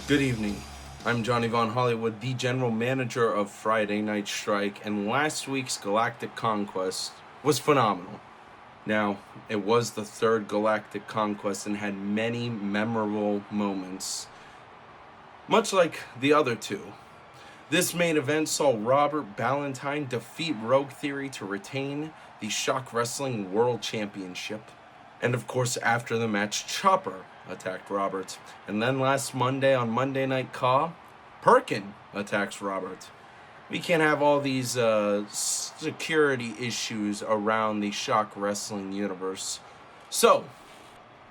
Good evening. I'm Johnny Von Hollywood, the general manager of Friday Night Strike, and last week's Galactic Conquest was phenomenal. Now, it was the third Galactic Conquest and had many memorable moments, much like the other two. This main event saw Robert Ballantyne defeat Rogue Theory to retain the ShockWrestling World Championship. And of course, after the match, Chopper attacked Robert. And then last Monday on Monday Night Caw, Perkin attacks Robert. We can't have all these security issues around the ShockWrestling universe. So,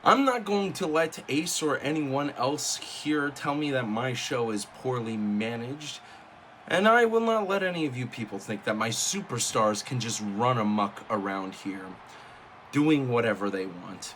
I'm not going to let Ace or anyone else here tell me that my show is poorly managed. And I will not let any of you people think that my superstars can just run amok around here, doing whatever they want.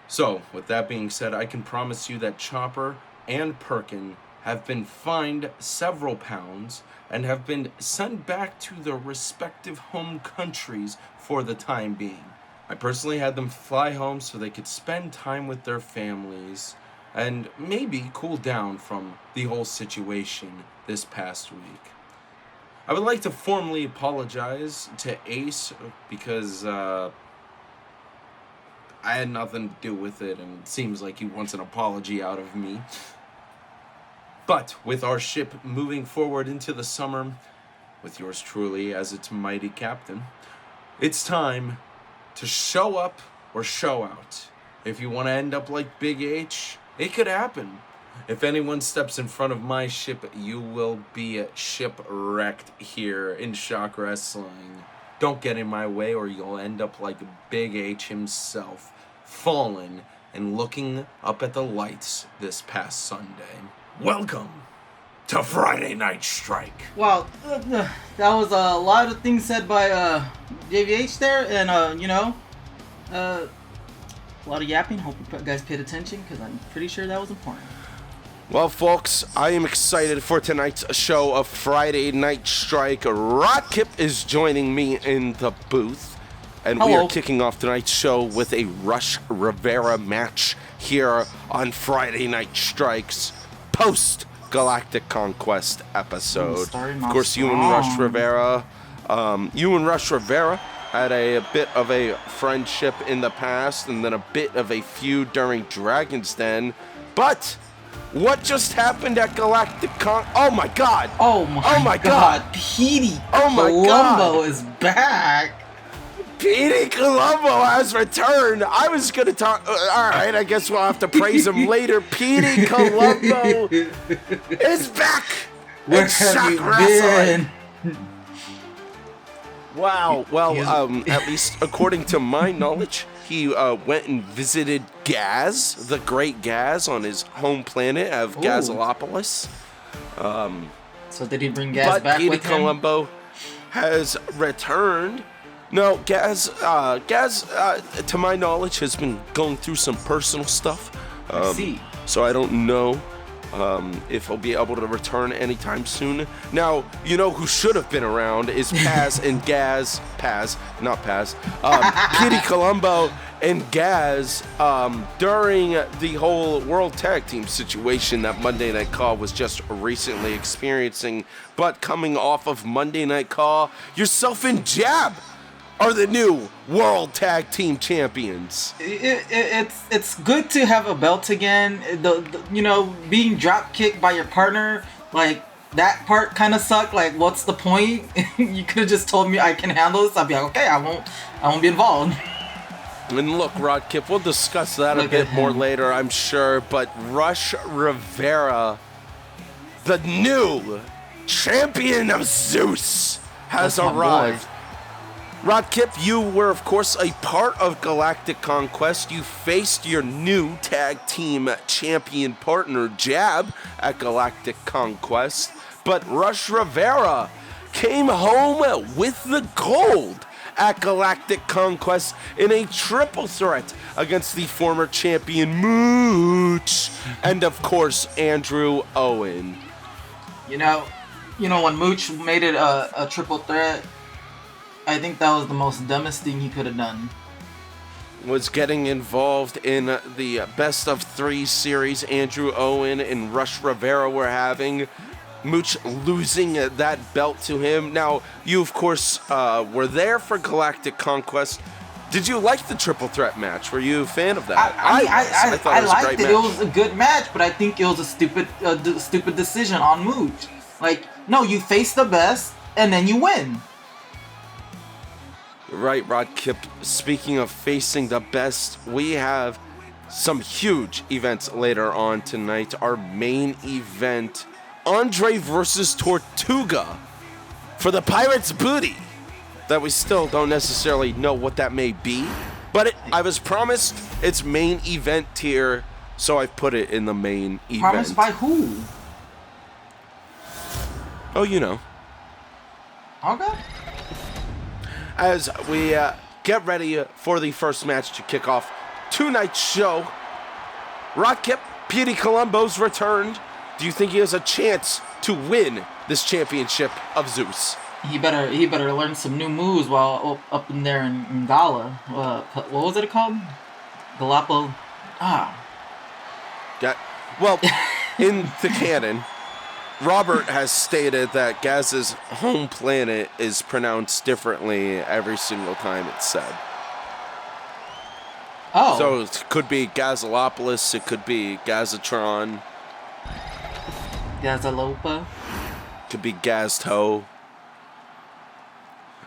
So, with that being said, I can promise you that Chopper and Perkin have been fined several pounds and have been sent back to their respective home countries for the time being. I personally had them fly home so they could spend time with their families and maybe cool down from the whole situation this past week. I would like to formally apologize to Ace because I had nothing to do with it, and it seems like he wants an apology out of me. But with our ship moving forward into the summer, with yours truly as its mighty captain, it's time to show up or show out. If you want to end up like Big H, it could happen. If anyone steps in front of my ship, you will be shipwrecked here in ShockWrestling. Don't get in my way or you'll end up like Big H himself, fallen and looking up at the lights this past Sunday. Welcome to Friday Night Strike. Wow, that was a lot of things said by JVH there, and a lot of yapping. Hope you guys paid attention because I'm pretty sure that was important. Well, folks, I am excited for tonight's show of Friday Night Strike. Rodkip is joining me in the booth, and Hello. we are kicking off tonight's show with a Rush Rivera match here on Friday Night Strike's post-Galactic Conquest episode. Of course, you and Rush Rivera had a bit of a friendship in the past, and then a bit of a feud during Dragon's Den, but what just happened at Galactic Con? Oh my God! Oh my God! Petey Columbo is back. Petey Columbo has returned. I was gonna talk. All right, I guess we'll have to praise him later. Petey Columbo is back. Where in have you ShockWrestling. been? Wow. Well, at least according to my knowledge, he went and visited Gaz, the great Gaz, on his home planet of Gazalopolis. So did he bring Gaz back Petey with him? Columbo has returned. No, Gaz, to my knowledge, has been going through some personal stuff. I see. So I don't know if he'll be able to return anytime soon. Now, you know who should have been around is Paz and Gaz. Petey Columbo and Gaz during the whole World Tag Team situation that Monday Night Caw was just recently experiencing. But coming off of Monday Night Caw, yourself and Jab are the new World Tag Team Champions. It's good to have a belt again. Being drop kicked by your partner, like that part kind of sucked. Like, what's the point? You could have just told me I can handle this. I'd be like, okay, I won't be involved. And look, Rodkip, we'll discuss that a bit more later, I'm sure. But Rush Rivera, the new champion of Zeus, has arrived. Rodkip, you were, of course, a part of Galactic Conquest. You faced your new tag team champion partner, Jab, at Galactic Conquest. But Rush Rivera came home with the gold at Galactic Conquest in a triple threat against the former champion, Mooch, and, of course, Andrew Owen. You know, when Mooch made it a triple threat, I think that was the most dumbest thing he could have done. was getting involved in the best of 3 series Andrew Owen and Rush Rivera were having. Mooch losing that belt to him. Now, you, of course, were there for Galactic Conquest. Did you like the triple threat match? Were you a fan of that? I thought it was liked a it. great match. It was a good match, but I think it was a stupid decision on Mooch. Like, no, you face the best, and then you win. Right, Rod Kip. Speaking of facing the best, we have some huge events later on tonight. Our main event, Andre versus Tortuga for the Pirates' booty. That we still don't necessarily know what that may be. But I was promised its main event tier, so I've put it in the main event. Promised by who? Oh, you know. Okay. As we get ready for the first match to kick off tonight's show, Rod Kip, Petey Columbo's returned. Do you think he has a chance to win this championship of Zeus? He better learn some new moves while up in there in Gala. What was it called? Galapo. Well, in the canon, Robert has stated that Gaz's home planet is pronounced differently every single time it's said. Oh. So it could be Gazalopolis, it could be Gazatron, Gazalopa. could be Gazto.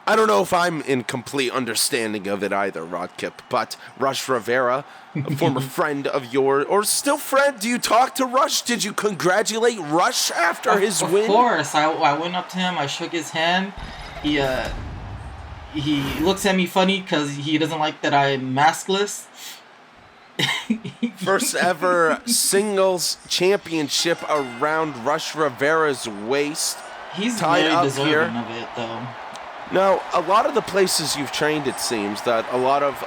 I don't know if I'm in complete understanding of it either, Rod Kip, but Rush Rivera, a former friend of yours, or still friend, do you talk to Rush? Did you congratulate Rush after his win? Of course. I went up to him, I shook his hand. He looks at me funny because he doesn't like that I'm maskless. First ever singles championship around Rush Rivera's waist. He's tied very up deserving here. of it, though. Now, a lot of the places you've trained, it seems, that a lot of,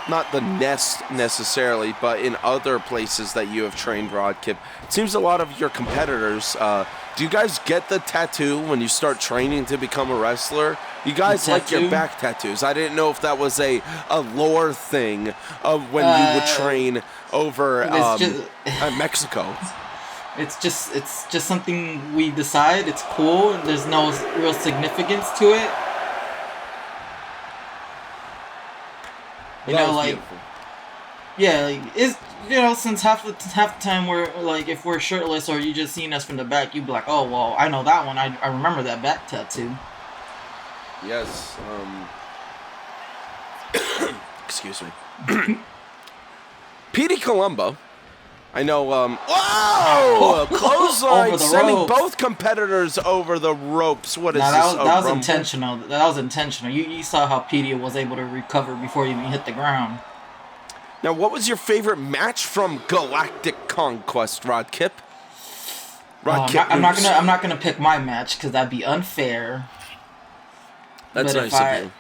not the Nest necessarily, but in other places that you have trained, Rod Kip, it seems a lot of your competitors, do you guys get the tattoo when you start training to become a wrestler? You guys like your back tattoos. I didn't know if that was a lore thing of when you would train over Mexico. It's just something we decide. It's cool. There's no real significance to it. You know, like, beautiful. Yeah, like, it's, you know, since half the time we're like, if we're shirtless or you just seen us from the back, you'd be like, oh well, I know that one. I remember that back tattoo. Yes. Excuse me. Petey Columbo. I know. Whoa! Clothesline sending ropes. Both competitors over the ropes. What is this? That was intentional. That was intentional. You saw how Petey was able to recover before he even hit the ground. Now, what was your favorite match from Galactic Conquest, Rod Kip? I'm not gonna pick my match because that'd be unfair. That's nice of you.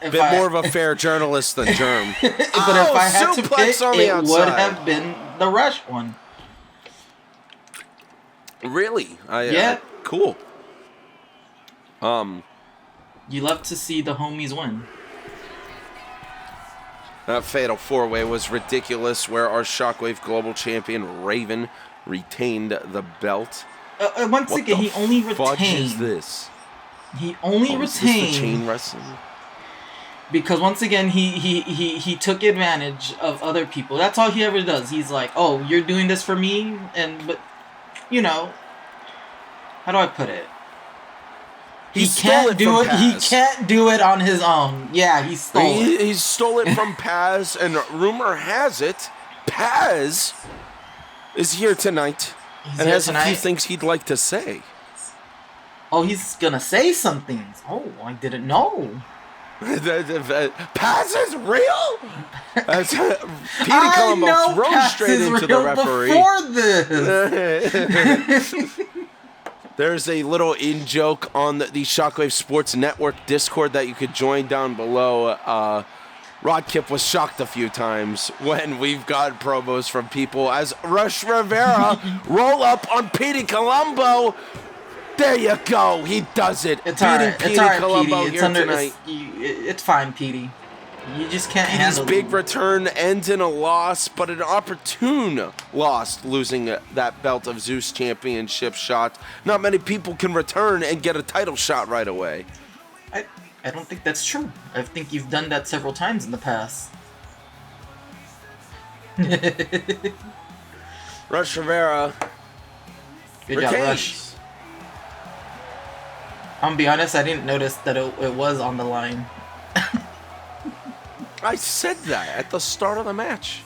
A bit more of a fair journalist than Germ. But if I had to pick, it would have been the Rush one. Really? Yeah. Cool. You love to see the homies win. That fatal 4-way was ridiculous, where our Shockwave Global Champion Raven retained the belt. Once again, he only retained. What is this? He only retained. Is this the chain wrestling? Because once again, he took advantage of other people. That's all he ever does. He's like, oh, you're doing this for me, but you know, how do I put it? He can't do it. He can't do it on his own. Yeah, he stole it. He stole it from Paz, and rumor has it, Paz is here tonight and has a few things he'd like to say. Oh, he's gonna say some things. Oh, I didn't know. Paz is real? Petey Columbo thrown straight into the referee. Before this. There's a little in-joke on the Shockwave Sports Network Discord that you could join down below. Rod Kip was shocked a few times when we've got promos from people as Rush Rivera roll up on Petey Columbo. There you go. He does it. It's all right. It's all right, Petey. It's under tonight. It's fine, Petey. You just can't Petey's handle big return ends in a loss, but an opportune loss, losing that Belt of Zeus championship shot. Not many people can return and get a title shot right away. I don't think that's true. I think you've done that several times in the past. Rush Rivera. Good job, Rush. I'm gonna be honest, I didn't notice that it was on the line. I said that at the start of the match.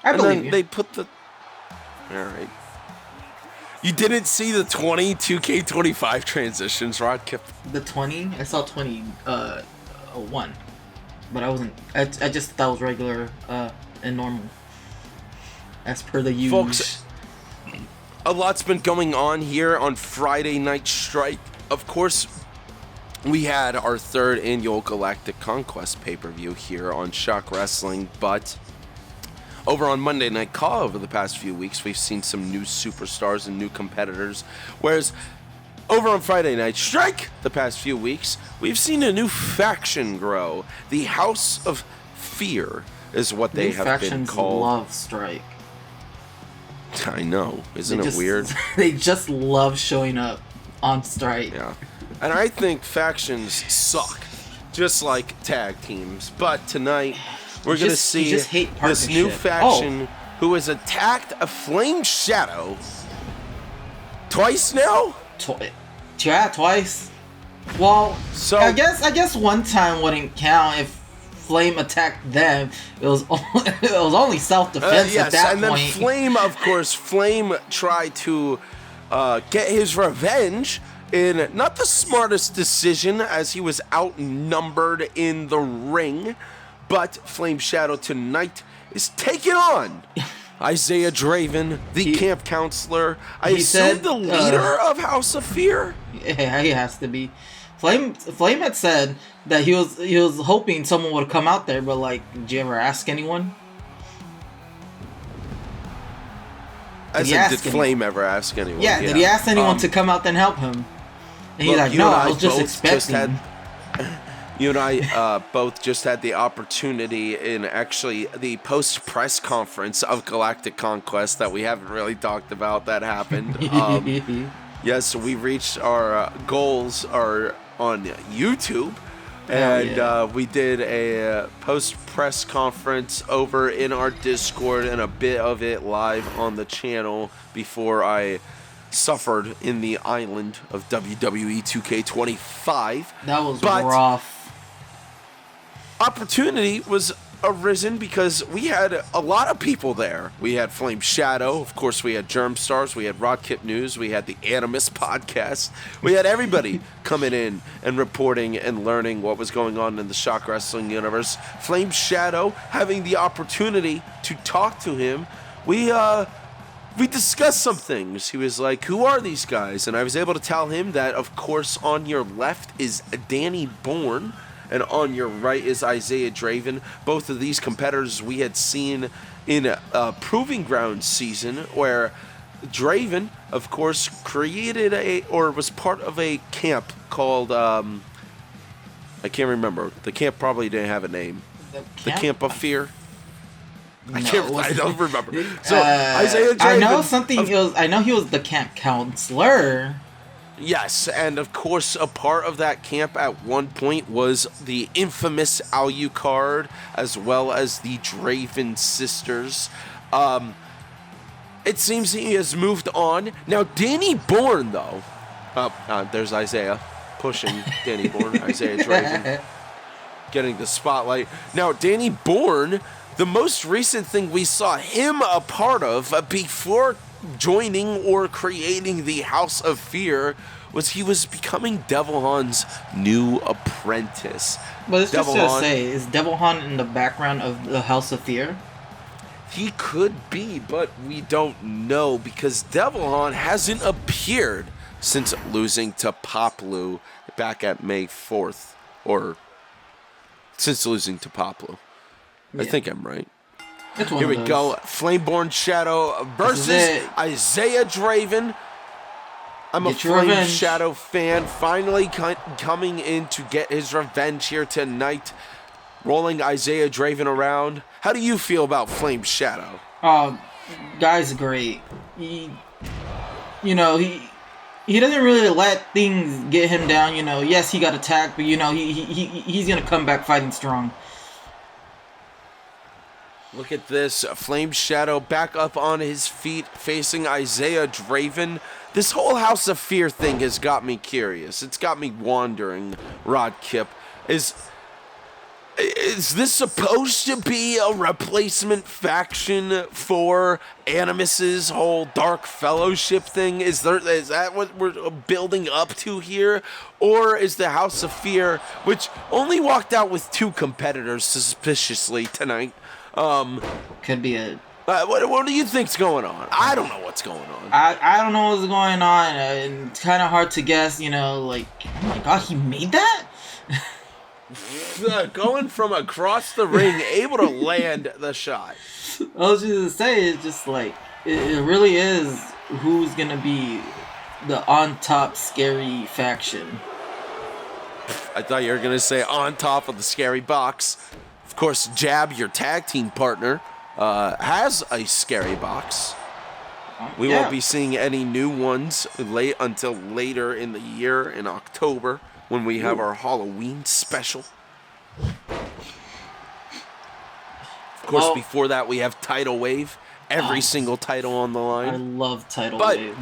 I believe then you. They put the... Alright. You didn't see the 2K25 transitions, Rodkip? The 20? I saw 21. But I wasn't... I just thought it was regular and normal. As per the use. Folks, a lot's been going on here on Friday Night Strike. Of course, we had our third annual Galactic Conquest pay-per-view here on ShockWrestling, but over on Monday Night Call over the past few weeks, we've seen some new superstars and new competitors, whereas over on Friday Night Strike the past few weeks, we've seen a new faction grow. The House of Fear is what they have been called. Love Strike. I know. Isn't it weird? They just love showing up on Strike. Yeah. And I think factions suck, just like tag teams. But tonight, we're going to see this new faction who has attacked a Flame Shadow twice now? Yeah, twice. Well, so I guess one time wouldn't count if Flame attacked them. It was only self-defense at that point. And then Flame, of course, tried to get his revenge in not the smartest decision, as he was outnumbered in the ring. But Flame Shadow tonight is taking on Isiah Draven, the camp counselor. I assume the leader of House of Fear. Yeah, he has to be. Flame had said that he was hoping someone would come out there, but like, did you ever ask anyone? Did Flame ever ask anyone? Yeah, did he ask anyone to come out there and help him? And he's like, no, I was just expecting. You and I both just had the opportunity in actually the post-press conference of Galactic Conquest that we haven't really talked about that happened. Yes, we reached our goals on YouTube, and we did a post-press conference over in our Discord and a bit of it live on the channel before I suffered in the island of WWE 2K25. That was rough. Opportunity was arisen because we had a lot of people there. We had Flame Shadow, of course we had Germ Stars, we had Rodkip News, we had the Animus podcast. We had everybody coming in and reporting and learning what was going on in the ShockWrestling universe. Flame Shadow having the opportunity to talk to him. We discussed some things. He was like, who are these guys? And I was able to tell him that, of course, on your left is Danny Bourne, and on your right is Isiah Draven. Both of these competitors we had seen in a Proving Ground season, where Draven, of course, was part of a camp called, I can't remember. The camp probably didn't have a name. The Camp of Fear? I don't remember. So Isiah Draven, I know he was the camp counselor. Yes, and of course a part of that camp at one point was the infamous Alucard, as well as the Draven sisters. It seems he has moved on. Now Danny Bourne, though, there's Isiah pushing Danny Bourne, Isiah Draven getting the spotlight. Now Danny Bourne, the most recent thing we saw him a part of before joining or creating the House of Fear was he was becoming Devil Han's new apprentice. But it's just to say, is Devil Han in the background of the House of Fear? He could be, but we don't know because Devil Han hasn't appeared since losing to Poplu back at May 4th, or since losing to Poplu. Yeah. I think I'm right. Here we go. Flameborn Shadow versus Isiah Draven. I'm a Get your Flame revenge. Shadow fan, finally coming in to get his revenge here tonight, rolling Isiah Draven around. How do you feel about Flame Shadow? Oh, guy's great. He doesn't really let things get him down. Yes, he got attacked, but he's gonna come back fighting strong. Look at this, Flame Shadow back up on his feet, facing Isiah Draven. This whole House of Fear thing has got me curious. It's got me wondering, Rod Kip. Is this supposed to be a replacement faction for Animus's whole Dark Fellowship thing? Is that what we're building up to here? Or is the House of Fear, which only walked out with 2 competitors suspiciously tonight, Could be a. what do you think's going on? I don't know what's going on. I don't know what's going on. It's kind of hard to guess. Like, oh my god, he made that. Going from across the ring, able to land the shot. I was just gonna say, it's just like it really is who's gonna be the on top scary faction. I thought you were gonna say on top of the scary box. Of course, Jab, your tag team partner, has a scary box. We won't be seeing any new ones until later in the year in October when we have our Halloween special. Of course, before that we have Tidal Wave. Every single title on the line. I love Tidal Wave.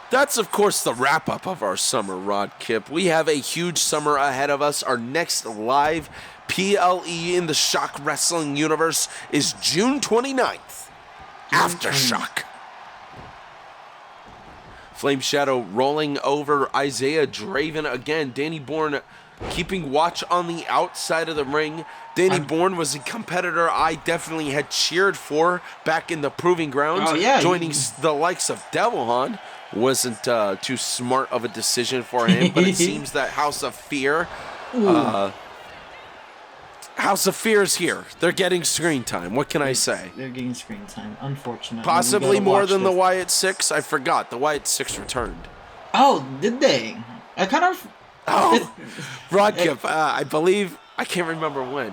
That's, of course, the wrap-up of our summer, Rod Kip. We have a huge summer ahead of us. Our next live PLE in the Shock Wrestling universe is June 29th. Aftershock. Flame Shadow rolling over Isiah Draven again. Danny Bourne keeping watch on the outside of the ring. Danny Bourne was a competitor I definitely had cheered for back in the Proving Grounds. Oh, yeah. Joining the likes of Devilhan. Wasn't too smart of a decision for him, but it seems that House of Fear is here. They're getting screen time. What can I say? They're getting screen time, unfortunately. Possibly more than the Wyatt 6. I forgot. The Wyatt 6 returned. Oh, did they? I kind of... Oh, Rod Kip, I believe... I can't remember when.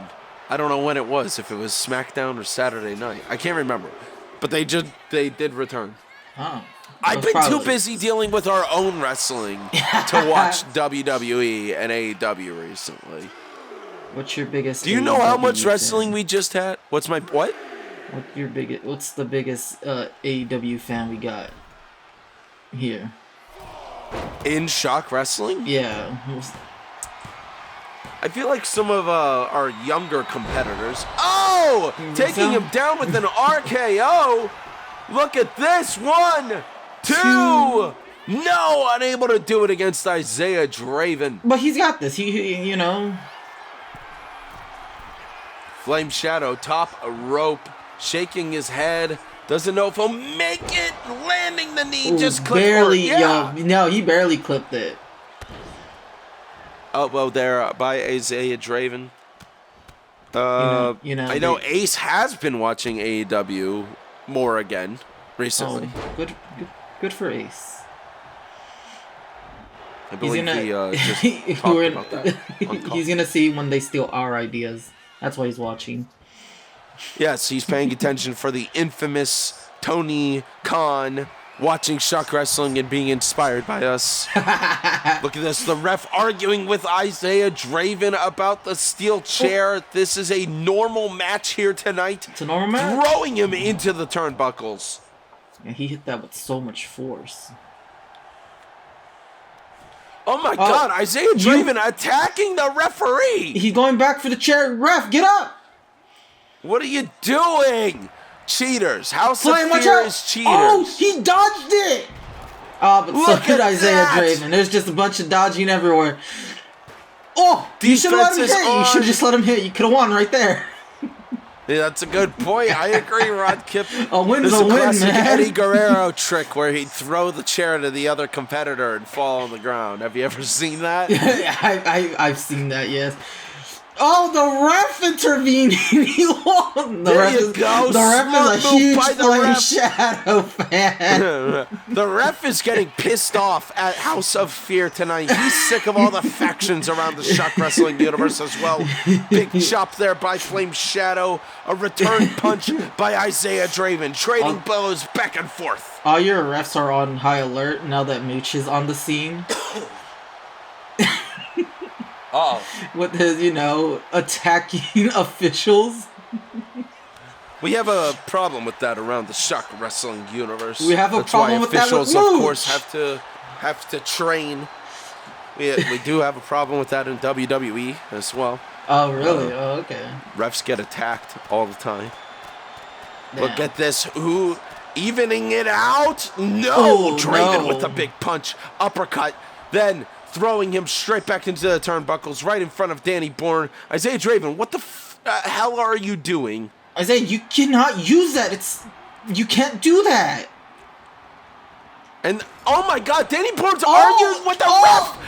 I don't know when it was, if it was SmackDown or Saturday night. I can't remember. But they did return. Oh. I've been too busy dealing with our own wrestling to watch WWE and AEW recently. What's your biggest? Do you know how much wrestling we just had? What's your biggest? What's the biggest AEW fan we got here? In Shock Wrestling? Yeah. I feel like some of our younger competitors. Oh! Taking him down with an RKO. Look at this. 1, 2. No, unable to do it against Isiah Draven. But he's got this. He Flame Shadow, top rope, shaking his head. Doesn't know if he'll make it. Landing the knee, just clipped. Barely, no, he barely clipped it. Elbow there by Isiah Draven. I know Ace has been watching AEW more again recently. Oh, good for Ace. I believe he just talked about that. He's gonna see when they steal our ideas. That's why he's watching. Yes, he's paying attention for the infamous Tony Khan watching Shock Wrestling and being inspired by us. Look at this. The ref arguing with Isiah Draven about the steel chair. This is a normal match here tonight. It's a normal match. Throwing him into the turnbuckles. Yeah, he hit that with so much force. Oh my God, Isiah Draven attacking the referee. He's going back for the chair. Ref, get up. What are you doing? Cheaters. House of Fear is cheaters. Oh, he dodged it. Oh, but Look so could at Isiah that. Draven. There's just a bunch of dodging everywhere. Oh, you should have let him Defense hit. is You should on. have just let him hit. You could have won right there. Yeah, that's a good point. I agree, Rod Kip. A win's This is a win, classic man. Eddie Guerrero trick where he'd throw the chair to the other competitor and fall on the ground. Have you ever seen that? I've seen that, yes. Oh, the ref intervening. The ref is a huge Flame Shadow fan. The ref is getting pissed off at House of Fear tonight. He's sick of all the factions around the Shock Wrestling universe as well. Big chop there by Flame Shadow. A return punch by Isiah Draven. Trading blows back and forth. All your refs are on high alert now that Mooch is on the scene. Oh. With his, attacking officials. We have a problem with that around the Shock Wrestling universe. We have a problem with that with officials, Mooch. of course, have to train. We do have a problem with that in WWE as well. Oh, really? Okay. Refs get attacked all the time. Damn. Look at this. Who evening it out? No! Oh, Draven no. with a big punch. Uppercut. Then throwing him straight back into the turnbuckles right in front of Danny Bourne. Isiah Draven, what the hell are you doing? Isiah, you cannot use that. You can't do that. And, oh my God, Danny Bourne's arguing with the ref!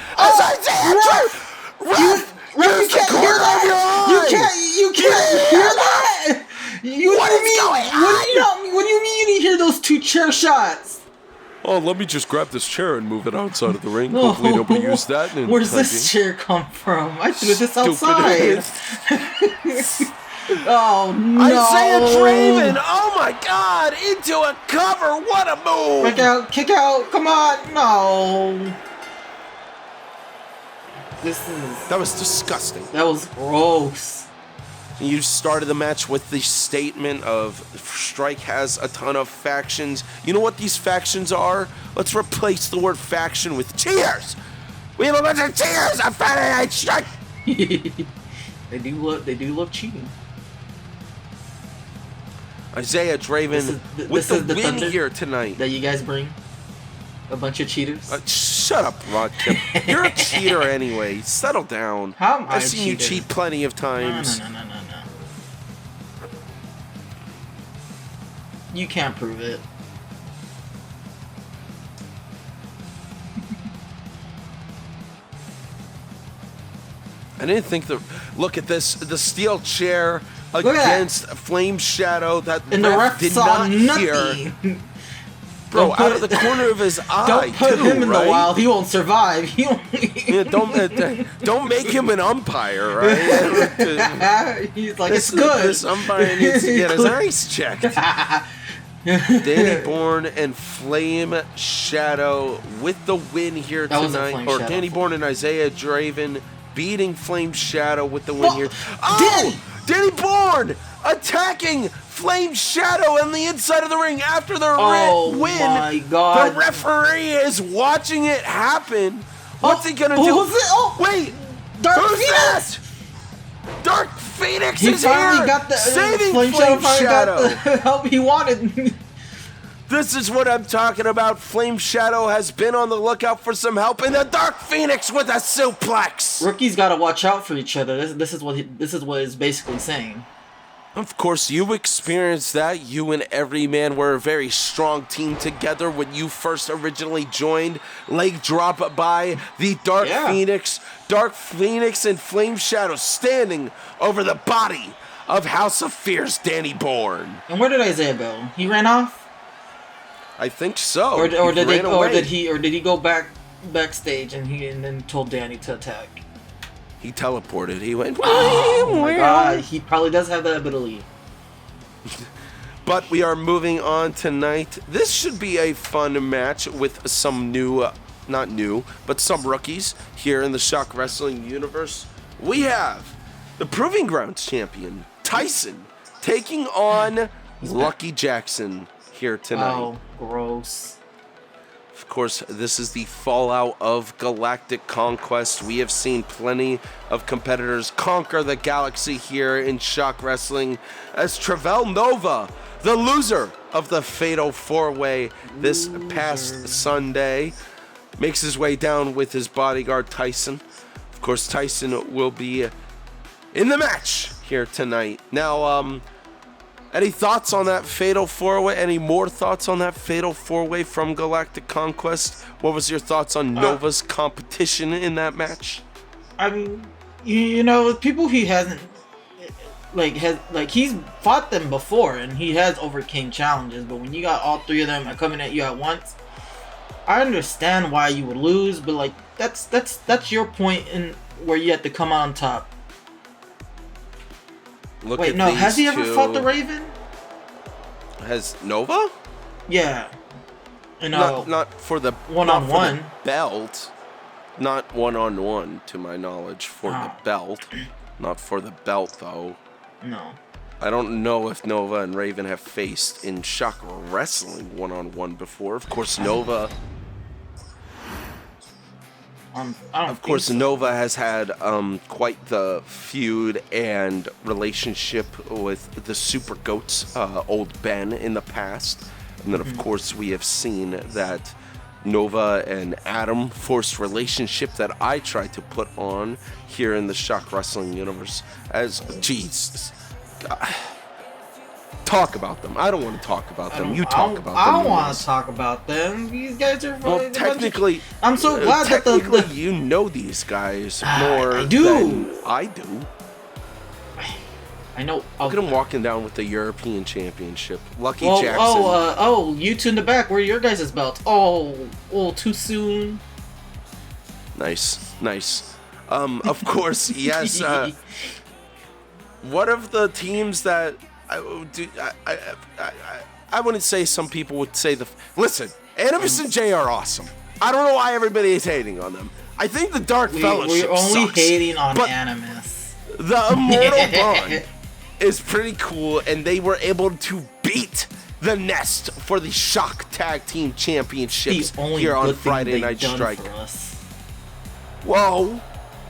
Ref! You can't hear that! You can't hear that! What do you mean you didn't hear those 2 chair shots? Oh, let me just grab this chair and move it outside of the ring. Hopefully nobody used that. Where does this chair come from? I threw this outside. Oh, no. Isiah Draven, oh my God, into a cover. What a move. Kick out. Come on. No. That was disgusting. That was gross. You started the match with the statement of Strike has a ton of factions. You know what these factions are? Let's replace the word faction with cheers. We have a bunch of cheers on Friday Night Strike. They do love cheating. Isiah Draven with the win here tonight. That you guys bring a bunch of cheaters. Shut up, Rod Kip. You're a cheater anyway. Settle down. How am I I've seen you cheat plenty of times. No. You can't prove it. I didn't think look at this, the steel chair against Flame Shadow that and the ref did saw not nothing. hear. Bro, out of the corner of his eye. Don't put him in the wild. He won't survive. Yeah, don't make him an umpire, right? He's like, it's good. This umpire needs to get his eyes checked. Danny Bourne and Flame Shadow with the win here tonight. Or Danny Bourne and Isiah Draven beating Flame Shadow with the win here. Oh! Danny Bourne attacking Flame Shadow on the inside of the ring after their win. My God. The referee is watching it happen. What's he gonna do? Who's it? Oh, wait! Dark Who's Phoenix! that? Dark Phoenix He is finally here! got the Saving Flame Shadow! got the help he wanted. This is what I'm talking about. Flame Shadow has been on the lookout for some help, and the Dark Phoenix with a suplex. Rookies gotta watch out for each other. This is what he's basically saying. Of course, you experienced that. You and Every Man were a very strong team together when you first originally joined. Leg drop by the Dark Phoenix. Dark Phoenix and Flame Shadow standing over the body of House of Fear's Danny Bourne. And where did Isiah go? He ran off? I think so. Or did he go backstage and then told Danny to attack? He teleported. He went. Oh my God! He probably does have that ability. But we are moving on tonight. This should be a fun match with some not new, but some rookies here in the Shock Wrestling universe. We have the Proving Grounds champion Tyson taking on Lucky Jackson here tonight. Oh, gross. Of course, this is the fallout of Galactic Conquest. We have seen plenty of competitors conquer the galaxy here in Shock Wrestling as Travell Nova, the loser of the Fatal 4-Way this past Sunday, makes his way down with his bodyguard Tyson. Of course, Tyson will be in the match here tonight. Now, any thoughts on that Fatal 4-Way? Any more thoughts on that Fatal 4-Way from Galactic Conquest? What was your thoughts on Nova's competition in that match? I mean, you know, people he hasn't he's fought them before and he has overcame challenges, but when you got all three of them coming at you at once, I understand why you would lose, but like that's your point in where you have to come out on top. Wait, no, has he ever fought the Raven? Has Nova? Yeah. You know, not for the one-on-one belt. Not one-on-one, to my knowledge, for the belt. Not for the belt, though. No. I don't know if Nova and Raven have faced in ShockWrestling one-on-one before. Of course, Nova. Nova has had quite the feud and relationship with the Super Goats, Old Ben, in the past. And then, of course, we have seen that Nova and Adam forced relationship that I tried to put on here in the ShockWrestling universe. Talk about them. I don't want to talk about them. You talk about them. I don't want to talk about them. These guys are. Well, technically, I'm so glad that you know these guys more than I do. I know. Look at him walking down with the European Championship. Lucky Jackson. You two in the back. Where are your guys' belts? Oh, too soon. Nice. Of course, yes. One of the teams that I wouldn't say some people would say listen, Animus and Jay are awesome. I don't know why everybody is hating on them. I think the Dark Fellowship We're only sucks, hating on Animus. The Immortal Bond is pretty cool, and they were able to beat the Nest for the Shock Tag Team Championships here on Friday Night Strike. Well,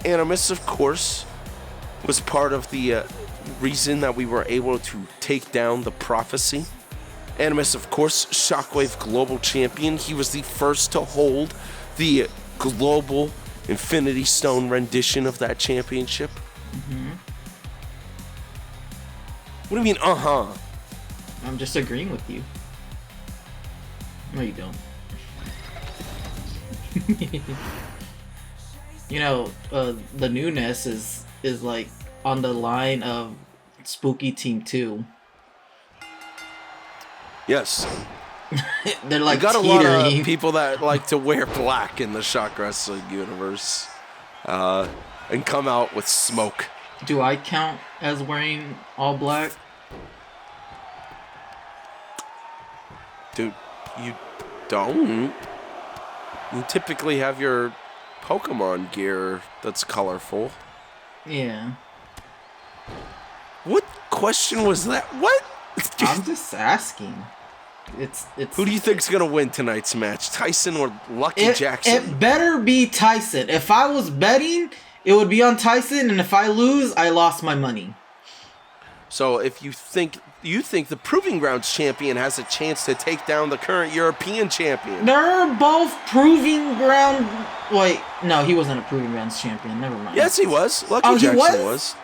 Animus, of course, was part of the reason that we were able to take down the Prophecy. Animus, of course, Shockwave Global Champion. He was the first to hold the global Infinity Stone rendition of that championship. Mm-hmm. What do you mean, I'm just agreeing with you. No, you don't. You know, the newness is like on the line of Spooky Team 2. Yes. They're like got teetering. A lot of people that like to wear black in the Shock Wrestling universe and come out with smoke. Do I count as wearing all black? Dude, you don't. You typically have your Pokemon gear that's colorful. Yeah. What question was that? What? I'm just asking. It's. Who do you think's gonna win tonight's match, Tyson or Lucky Jackson? It better be Tyson. If I was betting, it would be on Tyson, and if I lose, I lost my money. So if you think the Proving Grounds champion has a chance to take down the current European champion. They're both Proving Ground. Wait, no, he wasn't a Proving Grounds champion. Never mind. Yes, he was. Lucky Jackson was.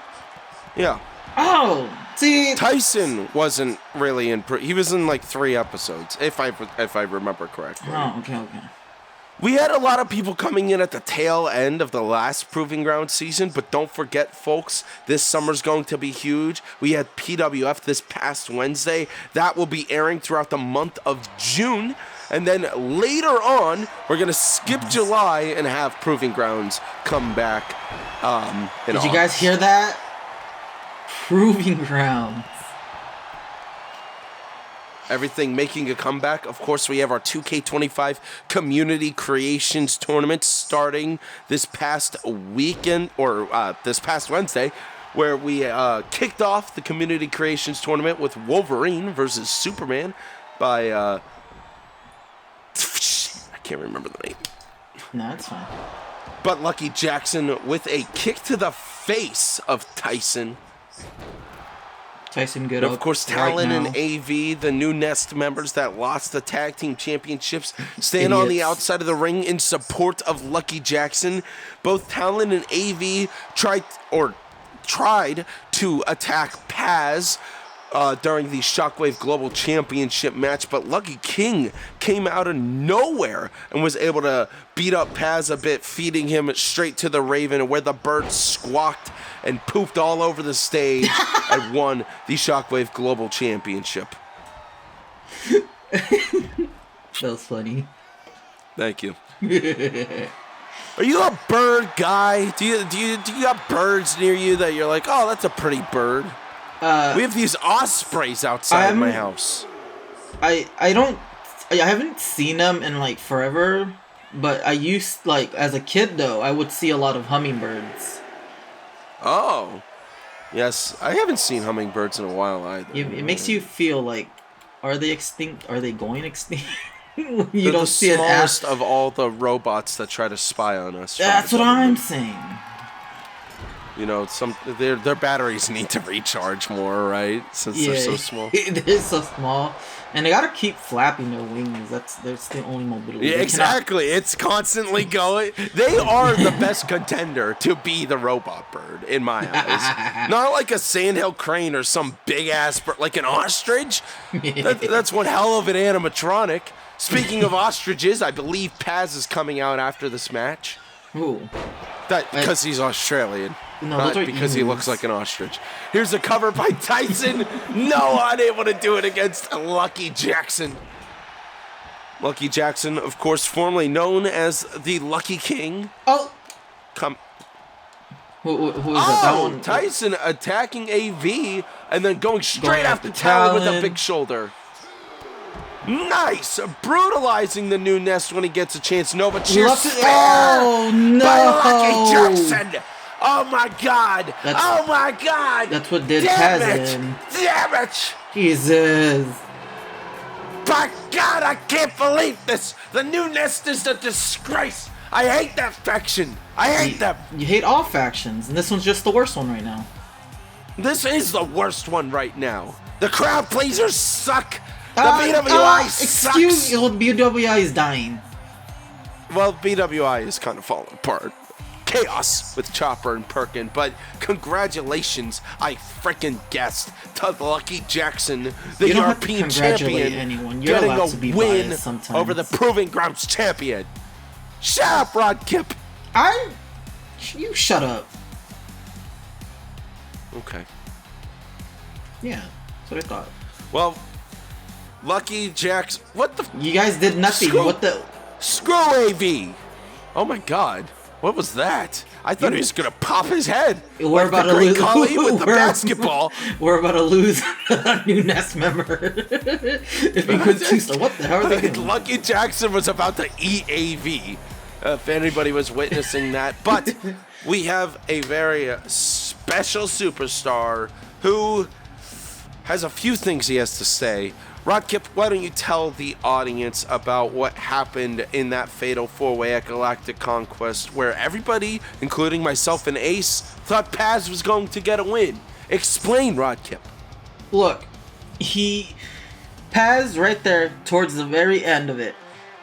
Yeah. Oh, see, Tyson wasn't really in. He was in like 3 episodes, if I remember correctly. Oh, okay. We had a lot of people coming in at the tail end of the last Proving Ground season, but don't forget, folks, this summer's going to be huge. We had PWF this past Wednesday. That will be airing throughout the month of June. And then later on, we're going to skip July and have Proving Grounds come back in Did you guys hear that? Proving Grounds. Everything making a comeback. Of course, we have our 2K25 Community Creations Tournament starting this past weekend, or this past Wednesday, where we kicked off the Community Creations Tournament with Wolverine versus Superman by, I can't remember the name. No, that's fine. But Lucky Jackson with a kick to the face of Tyson. Tyson good. And of course, Talon and AV, the new Nest members that lost the tag team championships, stand on the outside of the ring in support of Lucky Jackson. Both Talon and AV tried to attack Paz during the Shockwave Global Championship match, but Lucky King came out of nowhere and was able to beat up Paz a bit, feeding him straight to the Raven, where the bird squawked and pooped all over the stage and won the Shockwave Global Championship. That was funny. Thank you. Are you a bird guy? Do you got birds near you that you're like, oh, that's a pretty bird? We have these ospreys outside my house. I haven't seen them in like forever, but I used, like, as a kid though, I would see a lot of hummingbirds. Oh, yes, I haven't seen hummingbirds in a while either. It makes you feel like, are they extinct? Are they going extinct? You They're don't the see an smallest of all the robots that try to spy on us. That's what I'm saying. You know, their batteries need to recharge more, right? Since they're so small. They're so small, and they gotta keep flapping their wings. That's the only mobility. Yeah, exactly. It's constantly going. They are the best contender to be the robot bird in my eyes. Not like a sandhill crane or some big ass bird, like an ostrich. That's one hell of an animatronic. Speaking of ostriches, I believe Paz is coming out after this match. Ooh. Because he's Australian. No, not because he looks like an ostrich. Here's a cover by Tyson. No, unable to do it against Lucky Jackson. Lucky Jackson, of course, formerly known as the Lucky King. Oh. Who is that one? Tyson attacking AV and then going straight after Talon with a big shoulder. Nice! Brutalizing the new Nest when he gets a chance. Nova cheers. Oh, no! By Lucky Jackson! Oh my god! Oh my god! That's what did Paz in. Damn it! Jesus. By God, I can't believe this! The new Nest is a disgrace! I hate that faction! I hate them! You hate all factions, and this one's just the worst one right now. This is the worst one right now. The crowd pleasers suck! The BWI sucks! Excuse you, BWI is dying. Well, BWI is kind of falling apart. Chaos with Chopper and Perkin, but congratulations, I freaking guessed, to Lucky Jackson, the European champion, getting a win over the Proving Grounds champion. Shut up, Rod Kip. You shut up. Okay. Yeah, that's what I thought. Well, Lucky Jackson, what the? You guys did nothing. Screw AV. Oh my God. What was that? I thought he was gonna pop his head. We're about to lose with the basketball. We're about to lose a new Nest member. If we could choose, what the hell are they doing? Lucky Jackson was about to eat AV. If anybody was witnessing that, but we have a very special superstar who has a few things he has to say. Rodkip, why don't you tell the audience about what happened in that fatal four-way at Galactic Conquest where everybody, including myself and Ace, thought Paz was going to get a win. Explain, Rodkip. Look, Paz right there towards the very end of it,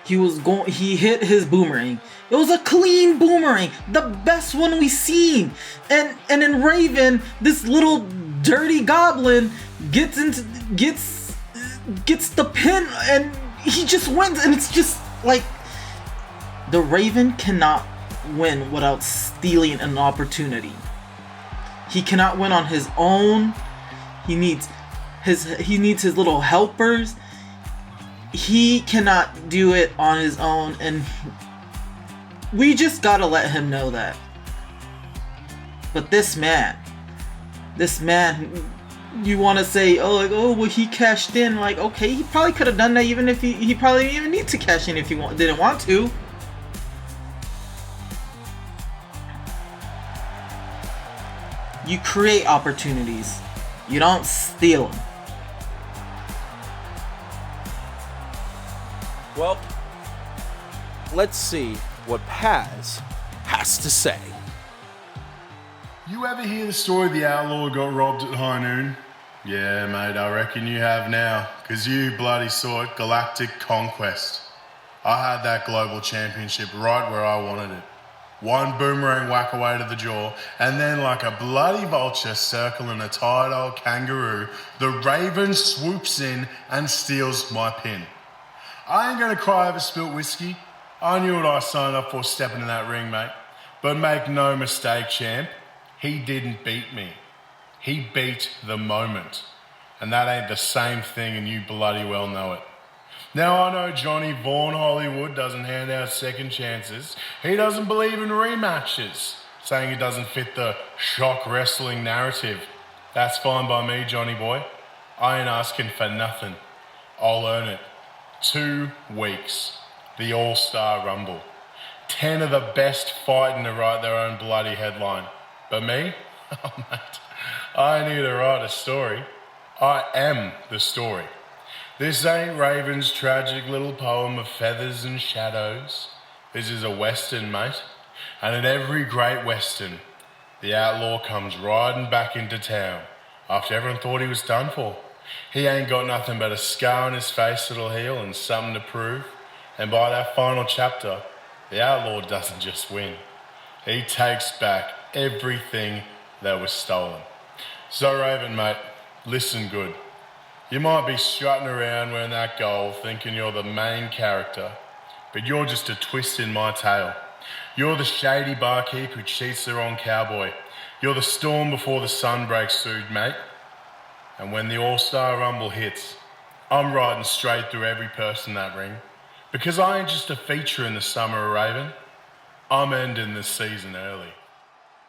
he hit his boomerang. It was a clean boomerang, the best one we've seen. And in Raven, this little dirty goblin gets the pin and he just wins, and it's just like the Raven cannot win without stealing an opportunity. He cannot win on his own. He needs his little helpers. He cannot do it on his own, and we just gotta let him know that. But this man, you want to say, well, he cashed in. Like, okay, he probably could have done that even if he probably didn't even need to cash in if he didn't want to. You create opportunities. You don't steal them. Well, let's see what Paz has to say. You ever hear the story of the outlaw who got robbed at high noon? Yeah, mate, I reckon you have now, because you bloody saw it, Galactic Conquest. I had that global championship right where I wanted it. one boomerang whack away to the jaw, and then like a bloody vulture circling a tired old kangaroo, the Raven swoops in and steals my pin. I ain't gonna cry over spilt whiskey. I knew what I signed up for stepping in that ring, mate. But make no mistake, champ, he didn't beat me. He beat the moment. And that ain't the same thing, and you bloody well know it. Now I know Johnny Vaughn Hollywood doesn't hand out second chances. He doesn't believe in rematches, saying it doesn't fit the ShockWrestling narrative. That's fine by me, Johnny boy. I ain't asking for nothing. I'll earn it. 2 weeks. The All-Star Rumble. 10 of the best fighting to write their own bloody headline. But me? Oh, mate. I need to write a story. I am the story. This ain't Raven's tragic little poem of feathers and shadows. This is a Western, mate. And in every great Western, the outlaw comes riding back into town after everyone thought he was done for. He ain't got nothing but a scar on his face that'll heal and something to prove. And by that final chapter, the outlaw doesn't just win. He takes back everything that was stolen. So Raven, mate, listen good. You might be strutting around wearing that gold thinking you're the main character, but you're just a twist in my tale. You're the shady barkeep who cheats the wrong cowboy. You're the storm before the sun breaks through, mate. And when the All-Star Rumble hits, I'm riding straight through every person in that ring. Because I ain't just a feature in the summer of Raven. I'm ending this season early.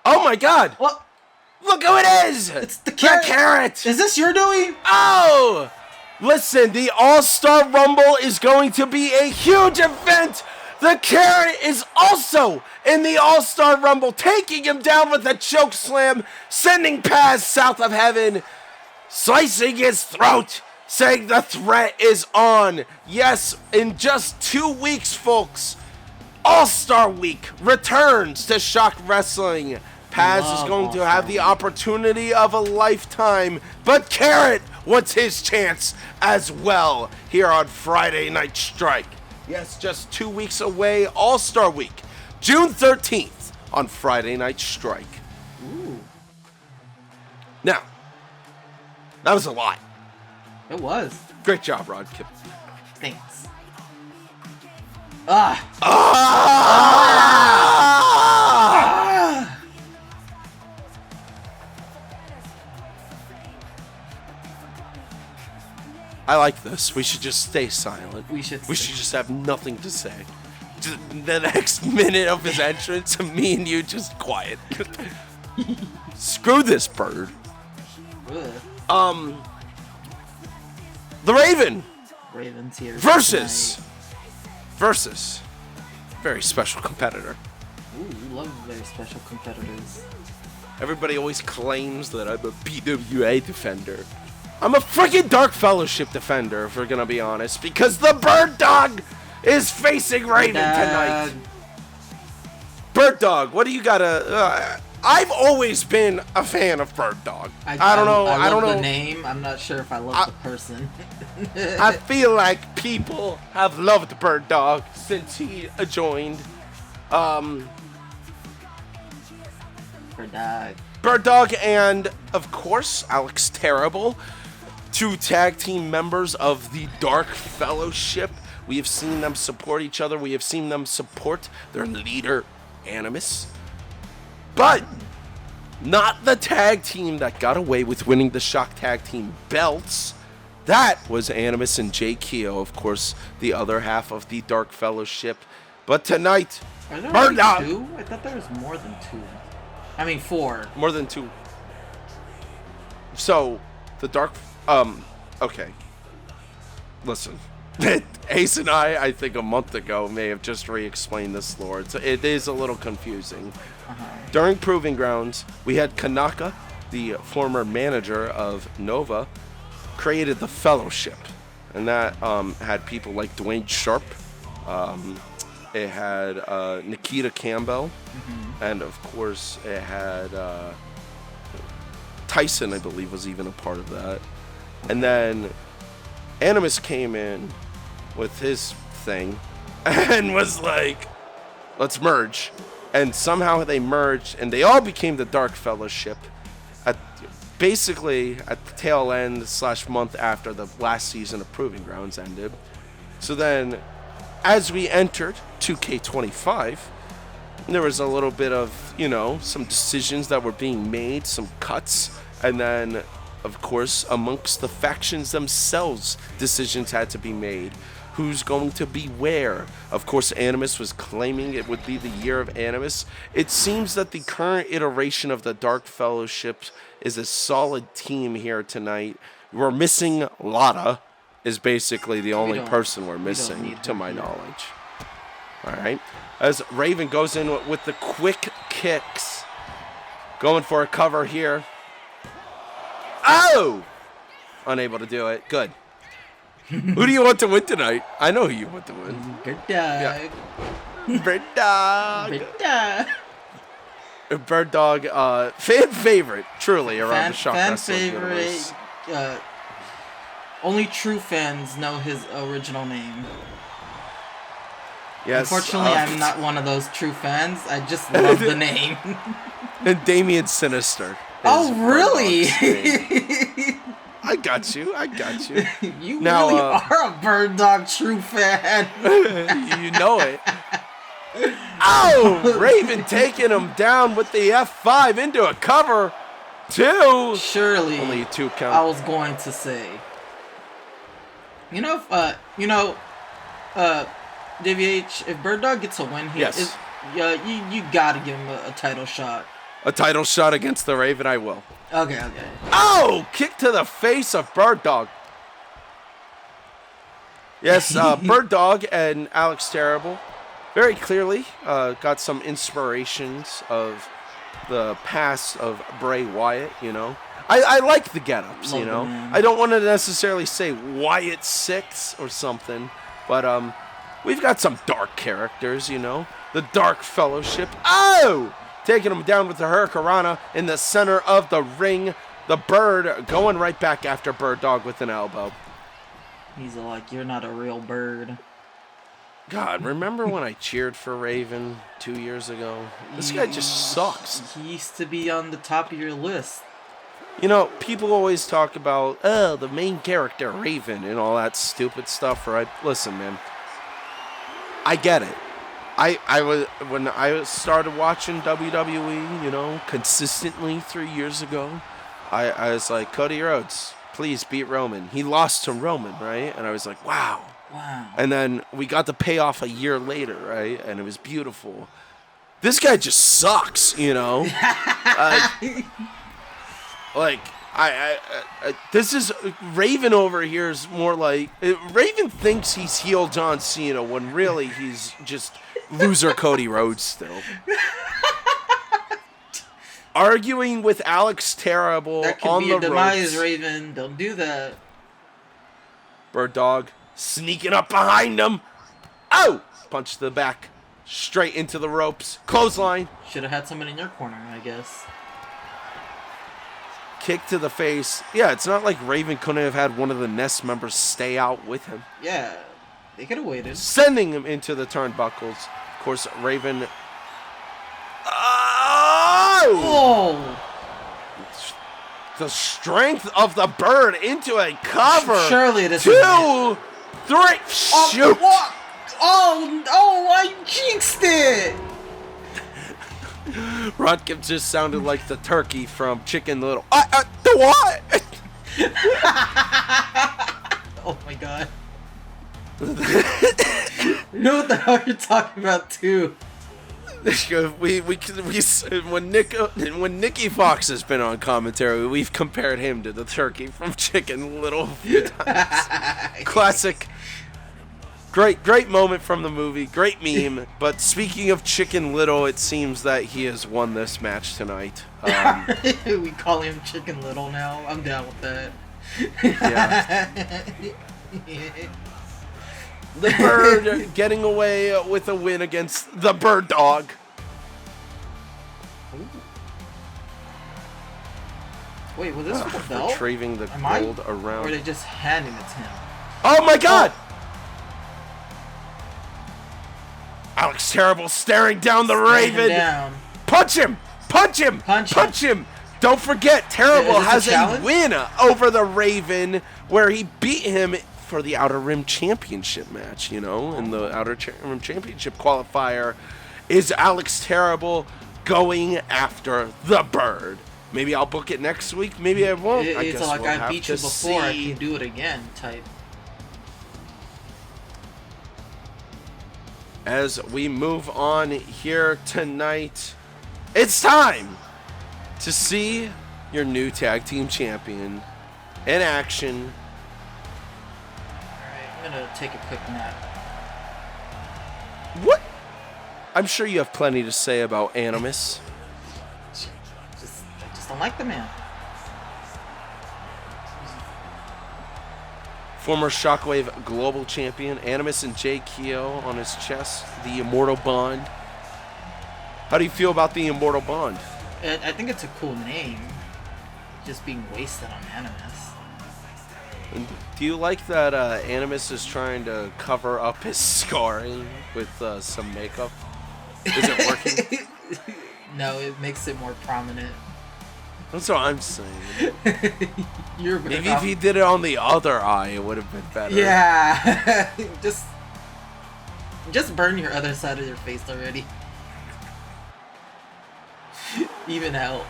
Oh my God! What? Look who it is! It's the carrot. The carrot! Is this your doing? Oh! Listen, the All-Star Rumble is going to be a huge event. The carrot is also in the All-Star Rumble, taking him down with a choke slam, sending Paz south of heaven, slicing his throat, saying the threat is on. Yes, in just 2 weeks, folks, All-Star Week returns to ShockWrestling. Paz is going to have the opportunity of a lifetime, but Carrot wants his chance as well here on Friday Night Strike. Yes, just 2 weeks away, All-Star Week, June 13th on Friday Night Strike. Ooh. Now, that was a lot. It was. Great job, Rod Kip. Thanks. I like this. We should just stay silent. We should just have nothing to say. Just the next minute of his entrance, me and you just quiet. Screw this bird. Ugh. The Raven Raven's here versus very special competitor. Ooh, we love very special competitors. Everybody always claims that I'm a BWA defender. I'm a freaking Dark Fellowship defender, if we're gonna be honest, because the Birdog is facing Raven tonight. Birdog, what do you gotta? I've always been a fan of Birdog. I don't know. I don't love know the name. I'm not sure if I love the person. I feel like people have loved Birdog since he joined. Birdog and, of course, Alex Terrible, 2 tag team members of the Dark Fellowship. We have seen them support each other. We have seen them support their leader, Animus. But not the tag team that got away with winning the Shock Tag Team belts. That was Animus and Jay Keogh, of course, the other half of the Dark Fellowship. But tonight, Are there Birdog. only 2? I thought there was more than 2. I mean 4. More than 2. So, the Dark... okay. Listen. Ace and I think a month ago, may have just re-explained this lore. It is a little confusing. During Proving Grounds, we had Kanaka, the former manager of Nova, created the Fellowship. And that had people like Dwayne Sharp. It had Nikita Campbell. And, of course, it had Tyson, I believe, was even a part of that. And then Animus came in with his thing and was like, let's merge. and somehow they merged, and they all became the Dark Fellowship. Basically at the tail end / month after the last season of Proving Grounds ended. So then, as we entered 2K25, there was a little bit of, some decisions that were being made, some cuts, and then, of course, amongst the factions themselves, decisions had to be made. Who's going to be where? Of course, Animus was claiming it would be the year of Animus. It seems that the current iteration of the Dark Fellowship is a solid team here tonight. We're missing Lotta, is basically the only person we're missing, to my knowledge. All right. As Raven goes in with the quick kicks. Going for a cover here. Oh! Unable to do it. Good. Who do you want to win tonight? I know who you want to win. Birdog. Yeah. Birdog. Birdog. Birdog, fan favorite, truly, around the ShockWrestling favorite. universe. Only true fans know his original name. Yes. Unfortunately, I'm not one of those true fans. I just love the name. And Damien Sinister. Oh, really? I got you. You now, really are a Birdog true fan. You know it. Oh, Raven taking him down with the F5 into a cover. 2. Surely. Only a 2 count. I was going to say. JVH, if Birdog gets a win here, yes. You gotta give him a title shot. A title shot against the Raven, I will. Okay. Oh, kick to the face of Birdog. Yes, Birdog and Alex Terrible very clearly got some inspirations of the past of Bray Wyatt, I like the get-ups, I don't want to necessarily say Wyatt 6 or something, but we've got some dark characters, the Dark Fellowship. Oh! Taking him down with the Hurricanrana in the center of the ring. The Bird going right back after Birdog with an elbow. He's like, you're not a real bird. God, remember when I cheered for Raven 2 years ago? This guy just sucks. He used to be on the top of your list. People always talk about, the main character, Raven, and all that stupid stuff, right? Listen, man. I get it. When I started watching WWE, consistently 3 years ago, I was like, Cody Rhodes, please beat Roman. He lost to Roman, right? And I was like, wow. And then we got the payoff a year later, right? And it was beautiful. This guy just sucks, this is Raven over here is more like Raven thinks he's heel John Cena when really he's just loser Cody Rhodes still. Arguing with Alex Terrible that could on be the your demise, ropes. Raven. Don't do that. Birdog sneaking up behind him. Oh! Punch to the back. Straight into the ropes. Clothesline. Should have had someone in your corner, I guess. Kick to the face. Yeah, it's not like Raven couldn't have had one of the Nest members stay out with him. Yeah, they could have waited. Sending him into the turnbuckles. Of course, Raven. Oh! The strength of the Bird into a cover. Surely this 2, 3. Shoot! What? Oh! I jinxed it! Rodkip just sounded like the turkey from Chicken Little. The what? Oh my god. You know what the hell you're talking about too. When Nicki Fox has been on commentary, we've compared him to the turkey from Chicken Little a few times. Classic. Great moment from the movie. Great meme. But speaking of Chicken Little, it seems that he has won this match tonight. We call him Chicken Little now. I'm down with that. Yeah. The Bird getting away with a win against the Birdog. Wait, was this for the belt? Retrieving the gold around. Or are they just handing it to him? Oh my god! Alex Terrible staring down the Staring him Raven. down. Punch him! Punch him! Punch him! Don't forget, Terrible Is this has a a challenge? win over the Raven where he beat him for the Outer Rim Championship match, you know, in the Outer Rim Championship qualifier. Is Alex Terrible going after the Bird? Maybe I'll book it next week. Maybe I won't. I It's guess like we'll I have beat to you before, I see. can do it again type. As we move on here tonight, it's time to see your new tag team champion in action. Alright, I'm gonna take a quick nap. What? I'm sure you have plenty to say about Animus. I just don't like the man. Former Shockwave Global Champion, Animus and Jay Keogh on his chest, the Immortal Bond. How do you feel about the Immortal Bond? I think it's a cool name. Just being wasted on Animus. And do you like that Animus is trying to cover up his scarring with some makeup? Is it working? No, it makes it more prominent. That's what I'm saying. You're Maybe if he did it on the other eye, it would have been better. Yeah. just burn your other side of your face already. Even out.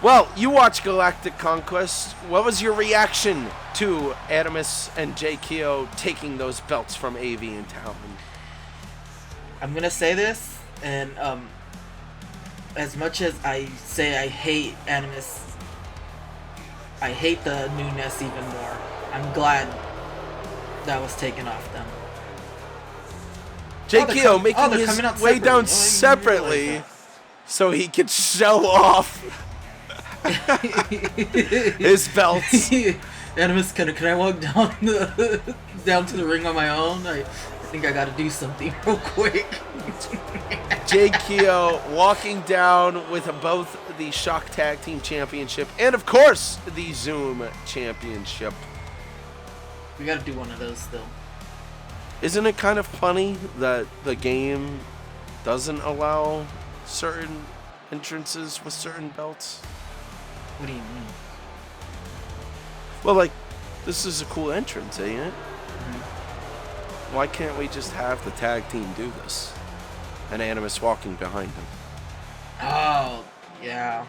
Well, you watched Galactic Conquest. What was your reaction to Animus and Jay Keogh taking those belts from AV and Talon? I'm gonna say this, and as much as I say I hate Animus, I hate the newness even more. I'm glad that was taken off them. Jay they're Keogh com- making they're his coming out way down separately. Oh, I didn't separately realize so he could show off his belts. Animus, can I walk down down to the ring on my own? I think I gotta do something real quick. Jay Keogh walking down with both the Shock Tag Team Championship and, of course, the Zoom Championship. We gotta do one of those still. Isn't it kind of funny that the game doesn't allow certain entrances with certain belts? What do you mean? Well, like, this is a cool entrance, ain't it? Why can't we just have the tag team do this? And Animus walking behind him. Oh, yeah.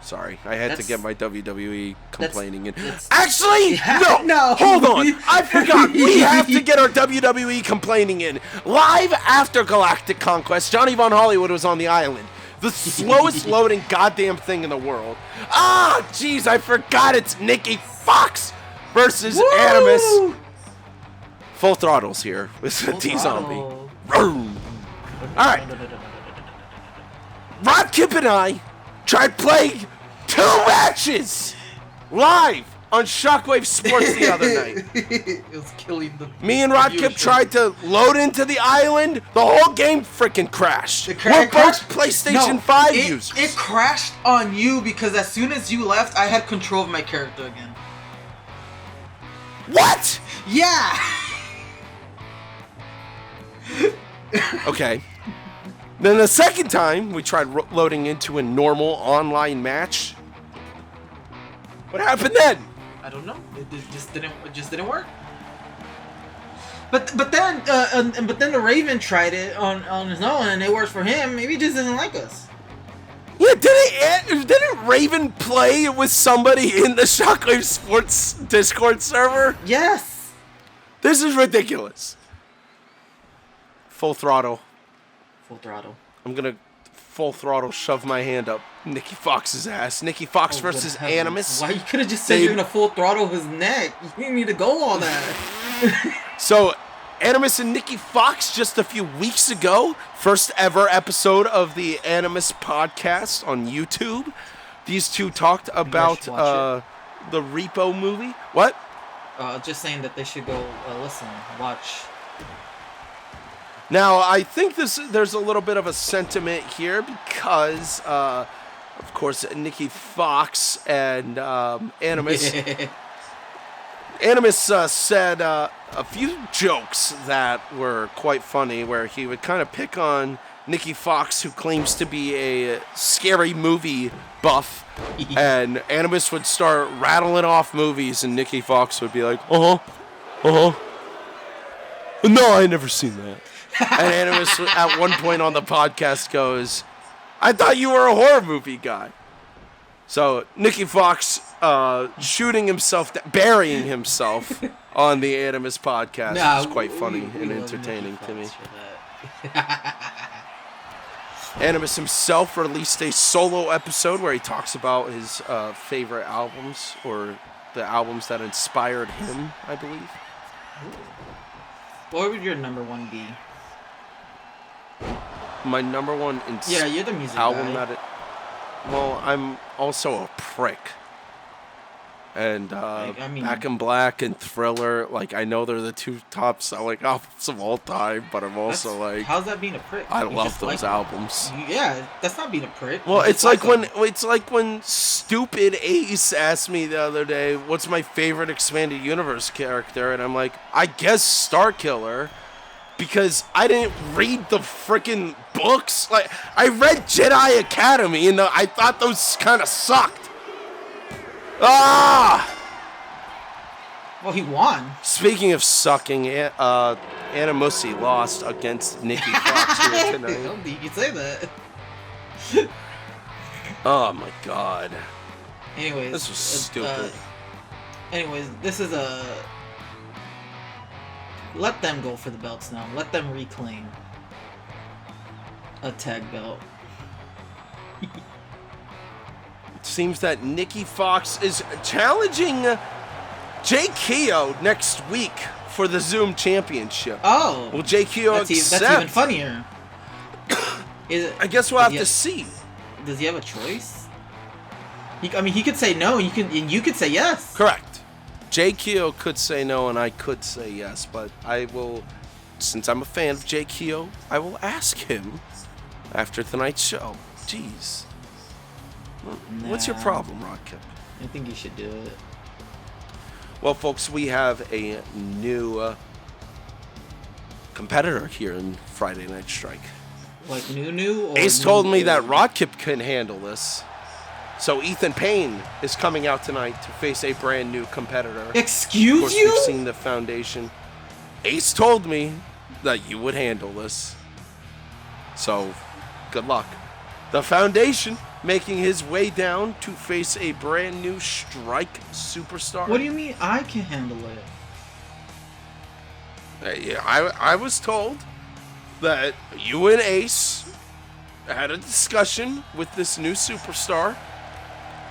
Sorry, I had to That's- get my WWE complaining in. that's- Actually, no, No. hold on. I forgot. We have to get our WWE complaining in. Live after Galactic Conquest, Johnny Von Hollywood was on the island. The slowest loading goddamn thing in the world. Ah, jeez, I forgot it's Nicki Fox versus Woo! Animus. Full throttles here with Full T-Zombie. throttle. Vroom. All right. Rod Kip and I tried playing 2 matches live on Shockwave Sports the other night. It was killing the. Me and Rod Kip viewership. tried to load into the island. The whole game freaking crashed. It We're it crashed- both PlayStation 5 users. It crashed on you because as soon as you left, I had control of my character again. What? Yeah. Okay. Then the second time we tried loading into a normal online match. What happened then? I don't know. It just didn't work. But then the Raven tried it on his own and it works for him. Maybe he just doesn't like us. Yeah, didn't Raven play with somebody in the Shockwave Sports Discord server? Yes. This is ridiculous. Full throttle. Full throttle. I'm gonna full throttle shove my hand up Nicki Fox's ass. Nicki Fox Oh, versus good heavens. Animus. Why you could have just said you're gonna full throttle his neck? You didn't need to go all that. So, Animus and Nicki Fox just a few weeks ago, first ever episode of the Animus podcast on YouTube. These two talked about watch the Repo movie. What? Just saying that they should go listen, watch. Now, I think there's a little bit of a sentiment here because, of course, Nicki Fox and Animus Animus said a few jokes that were quite funny, where he would kind of pick on Nicki Fox, who claims to be a scary movie buff, and Animus would start rattling off movies, and Nicki Fox would be like, no, I never seen that. And Animus at one point on the podcast goes, I thought you were a horror movie guy. So Nicki Fox shooting himself, burying himself on the Animus podcast is quite funny and entertaining to me. Animus himself released a solo episode where he talks about his favorite albums, or the albums that inspired him, I believe. What would your number one be? My number one you're the music album guy. Well, I'm also a prick. And Back in Black and Thriller, like, I know they're the two top selling albums of all time, but I'm also like, how's that being a prick? I You love just those albums. Yeah, that's not being a prick. Well, You it's just like when stupid Ace asked me the other day, what's my favorite expanded universe character? And I'm like, I guess Starkiller, because I didn't read the freaking books. Like, I read Jedi Academy, and I thought those kind of sucked. Well, he won. Speaking of sucking, Animus lost against Nicki Fox here tonight. You can say that. Oh my god. Anyways, This was stupid. This is a... Let them go for the belts now. Let them reclaim a tag belt. It seems that Nicki Fox is challenging Jay Keogh next week for the Zoom Championship. Oh. Will Jay Keogh accept? That's even funnier. I guess we'll have to see. Does he have a choice? He could say no, and you could say yes. Correct. Jay Keogh could say no, and I could say yes, but I will, since I'm a fan of Jay Keogh, I will ask him after tonight's show. Jeez. What's your problem, Rodkip? I think you should do it. Well, folks, we have a new competitor here in Friday Night Strike. Like new? Or Ace told me that Rodkip couldn't handle this. So Ethan Payne is coming out tonight to face a brand new competitor. Excuse of course, you? We've seen the Foundation. Ace told me that you would handle this. So, good luck. The Foundation making his way down to face a brand new Strike superstar. What do you mean I can handle it? I was told that you and Ace had a discussion with this new superstar,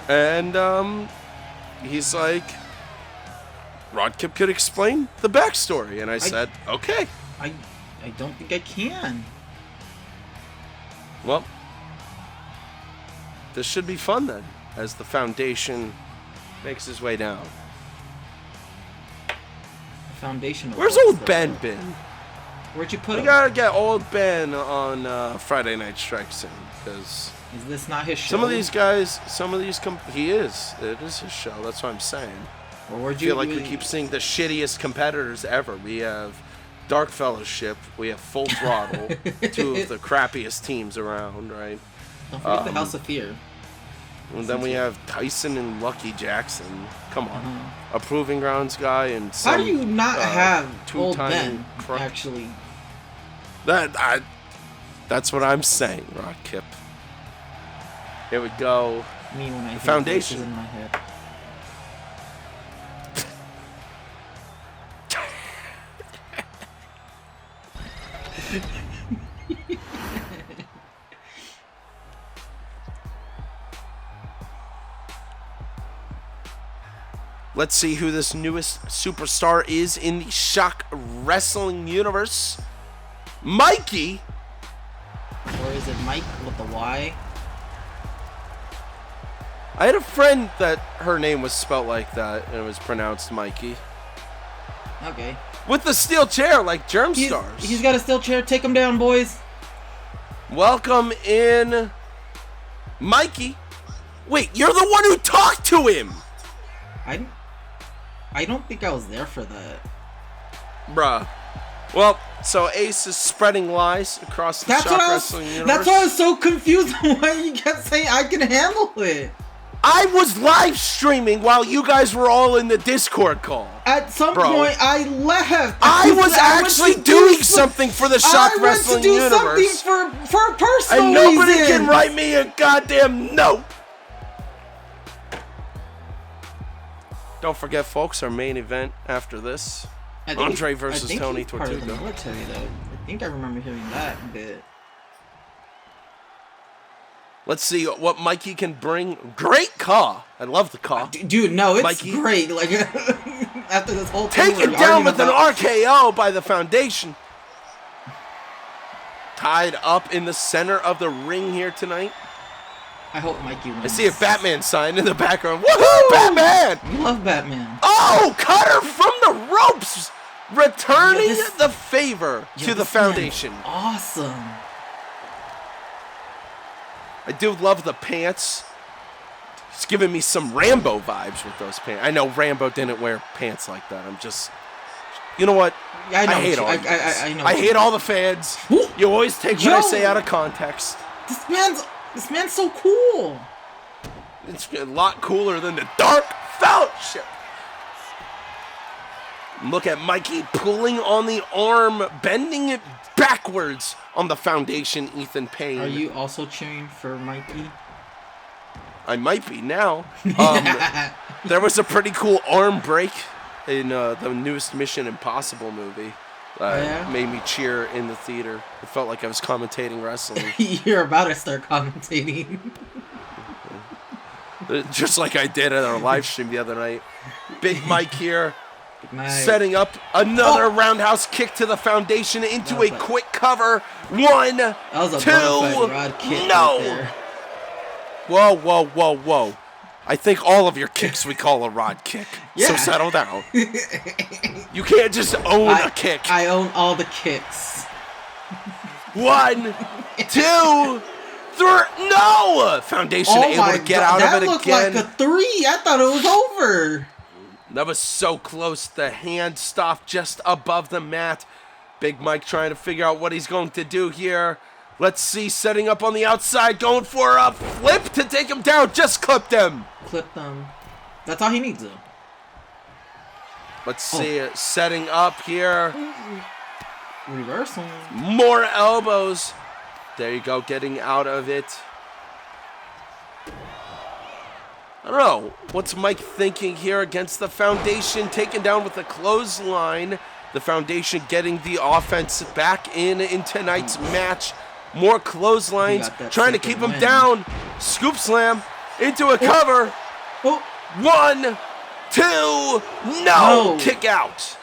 and he's like, Rodkip could explain the backstory, and I said, okay. I don't think I can. Well, this should be fun then, as the Foundation makes his way down. The Foundation. Where's old Ben been? Where'd you put We him? gotta get old Ben on Friday Night Strike soon, because Is this not his show? some of these guys, he is. It is his show. That's what I'm saying. Or where'd I feel like we keep seeing the shittiest competitors ever. We have Dark Fellowship. We have Full Throttle. Two of the crappiest teams around, right? Don't forget the House of Fear. And then we have Tyson and Lucky Jackson. Come on. A Proving Grounds guy and some, How do you not have old two-time Ben, crook. actually? That's what I'm saying, Rodkip. Here we go. Me when I hear Foundation. voices in my head. Let's see who this newest superstar is in the ShockWrestling universe. MYKE. Or is it Mike with the Y? I had a friend that her name was spelt like that, and it was pronounced MYKE. Okay. With the steel chair, like Germ Stars. He's got a steel chair. Take him down, boys. Welcome in, MYKE. Wait, you're the one who talked to him. I don't think I was there for that. Bruh. Well, so Ace is spreading lies across the Shock Wrestling universe. That's why I was so confused why you kept saying I can handle it. I was live streaming while you guys were all in the Discord call. At some point, I left. I was actually doing something for the Shock Wrestling universe. I went to do something for personal and nobody reasons. can write me a goddamn note. Don't forget, folks, our main event after this. Andre versus Tony Tortuga. Part of the military, though. I think I remember hearing that bit. Let's see what MYKE can bring. Great caw. I love the caw. Dude, no, it's MYKE. Great. Like, after this whole thing, take it down with an RKO by the Foundation. Tied up in the center of the ring here tonight. I hope MYKE wins. I see a Batman sign in the background. Woohoo, Batman! You love Batman. Oh, cutter from the ropes. Returning the favor to the Foundation. Awesome. I do love the pants. It's giving me some Rambo vibes with those pants. I know Rambo didn't wear pants like that. I'm just, you know what? Yeah, I hate all I know. I hate all the fans. You always take what I say out of context. This man's so cool. It's a lot cooler than the Dark Fellowship. Look at MYKE pulling on the arm, bending it backwards on the Foundation, Ethan Payne. Are you also cheering for MYKE? I might be now. There was a pretty cool arm break in the newest Mission Impossible movie. Made me cheer in the theater. It felt like I was commentating wrestling. You're about to start commentating. Just like I did at our live stream the other night. Big MYKE here. Nice. Setting up another roundhouse kick to the Foundation into a quick cover. 1, 2, rod kick no! Right there. Whoa, whoa, whoa, whoa. I think all of your kicks we call a rod kick. Yeah. So settle down. You can't just own a kick. I own all the kicks. 1, 2, 3. No! Foundation able to get out of it again. That looked like a 3. I thought it was over. That was so close. The hand stopped just above the mat. Big MYKE trying to figure out what he's going to do here. Let's see, setting up on the outside, going for a flip to take him down. Just clipped him. Clipped him. That's all he needs, though. Let's see it. Setting up here. Reversal. More elbows. There you go, getting out of it. I don't know. What's MYKE thinking here against the Foundation? Taken down with a clothesline. The Foundation getting the offense back in tonight's match. More clotheslines. Trying to keep him down. Scoop slam into a cover. 1, 2. No! Kick out.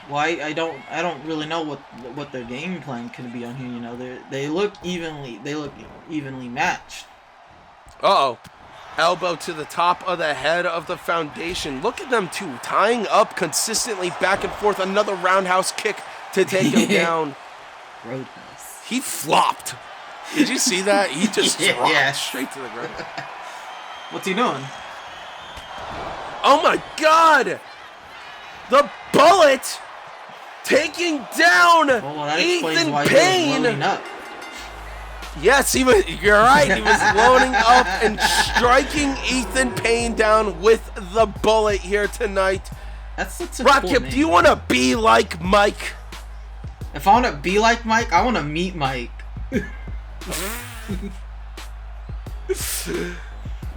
Well, I don't really know what their game plan could be on here. You know, they look evenly matched. Uh-oh. Elbow to the top of the head of the Foundation. Look at them two tying up consistently back and forth. Another roundhouse kick to take him down. Roadhouse. He flopped. Did you see that? He just dropped straight to the ground. What's he doing? Oh my God! The Bullet taking down Ethan Payne. Yes, you're right. He was loading up and striking Ethan Payne down with the Bullet here tonight. That's such a Rocket, cool name. do you want to be like MYKE? If I want to be like MYKE, I want to meet MYKE.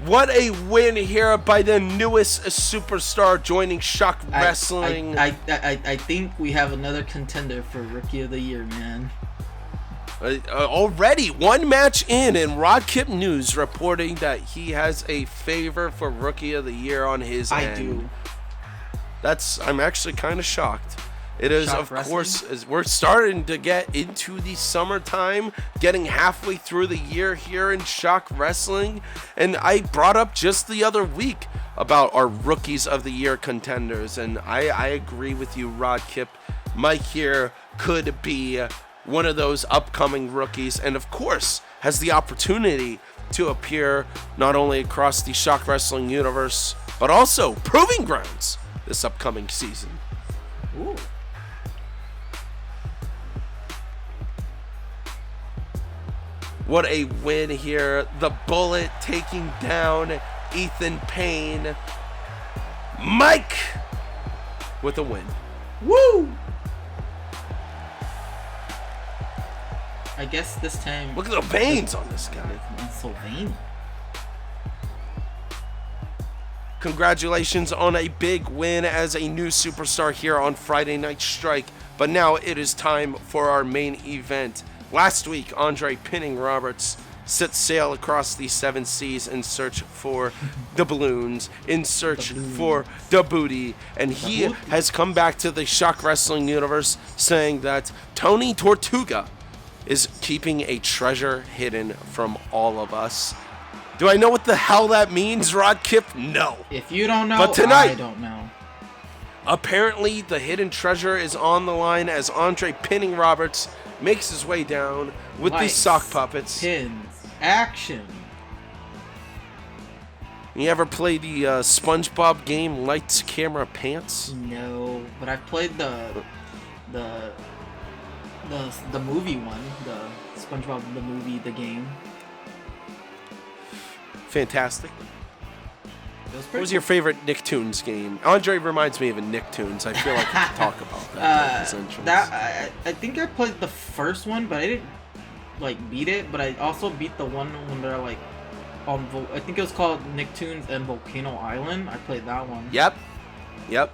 What a win here by the newest superstar joining Shock Wrestling. I think we have another contender for Rookie of the Year, man. Already one match in, and Rodkip News reporting that he has a favor for Rookie of the Year on his end. I do. I'm actually kind of shocked. It is, Shock of Wrestling? course, as we're starting to get into the summertime, getting halfway through the year here in Shock Wrestling, and I brought up just the other week about our Rookies of the Year contenders, and I agree with you, Rodkip. MYKE here could be one of those upcoming rookies, and of course has the opportunity to appear not only across the Shock Wrestling universe, but also Proving Grounds this upcoming season. Ooh. What a win here. The Bullet taking down Ethan Payne. MYKE with a win. Woo! I guess this time. Look at the veins on this guy. It's so veiny. Congratulations on a big win as a new superstar here on Friday Night Strike. But now it is time for our main event. Last week, Andre Pinning Roberts set sail across the 7 seas in search for the balloons, in search for the booty, and he has come back to the ShockWrestling universe saying that Tony Tortuga is keeping a treasure hidden from all of us. Do I know what the hell that means, Rod Kip? No. If you don't know, But tonight, I don't know. Apparently, the hidden treasure is on the line as Andre Pinning Roberts makes his way down with these sock puppets. Pins, action. You ever play the SpongeBob game Lights, Camera, Pants? No, but I've played the movie one, the SpongeBob the movie, the game. Fantastic. It was What was your favorite Nicktoons game? Andre reminds me of a Nicktoons. I feel like we could talk about that. I think I played the first one, but I didn't like beat it. But I also beat the one when they're like on. I think it was called Nicktoons and Volcano Island. I played that one. Yep. That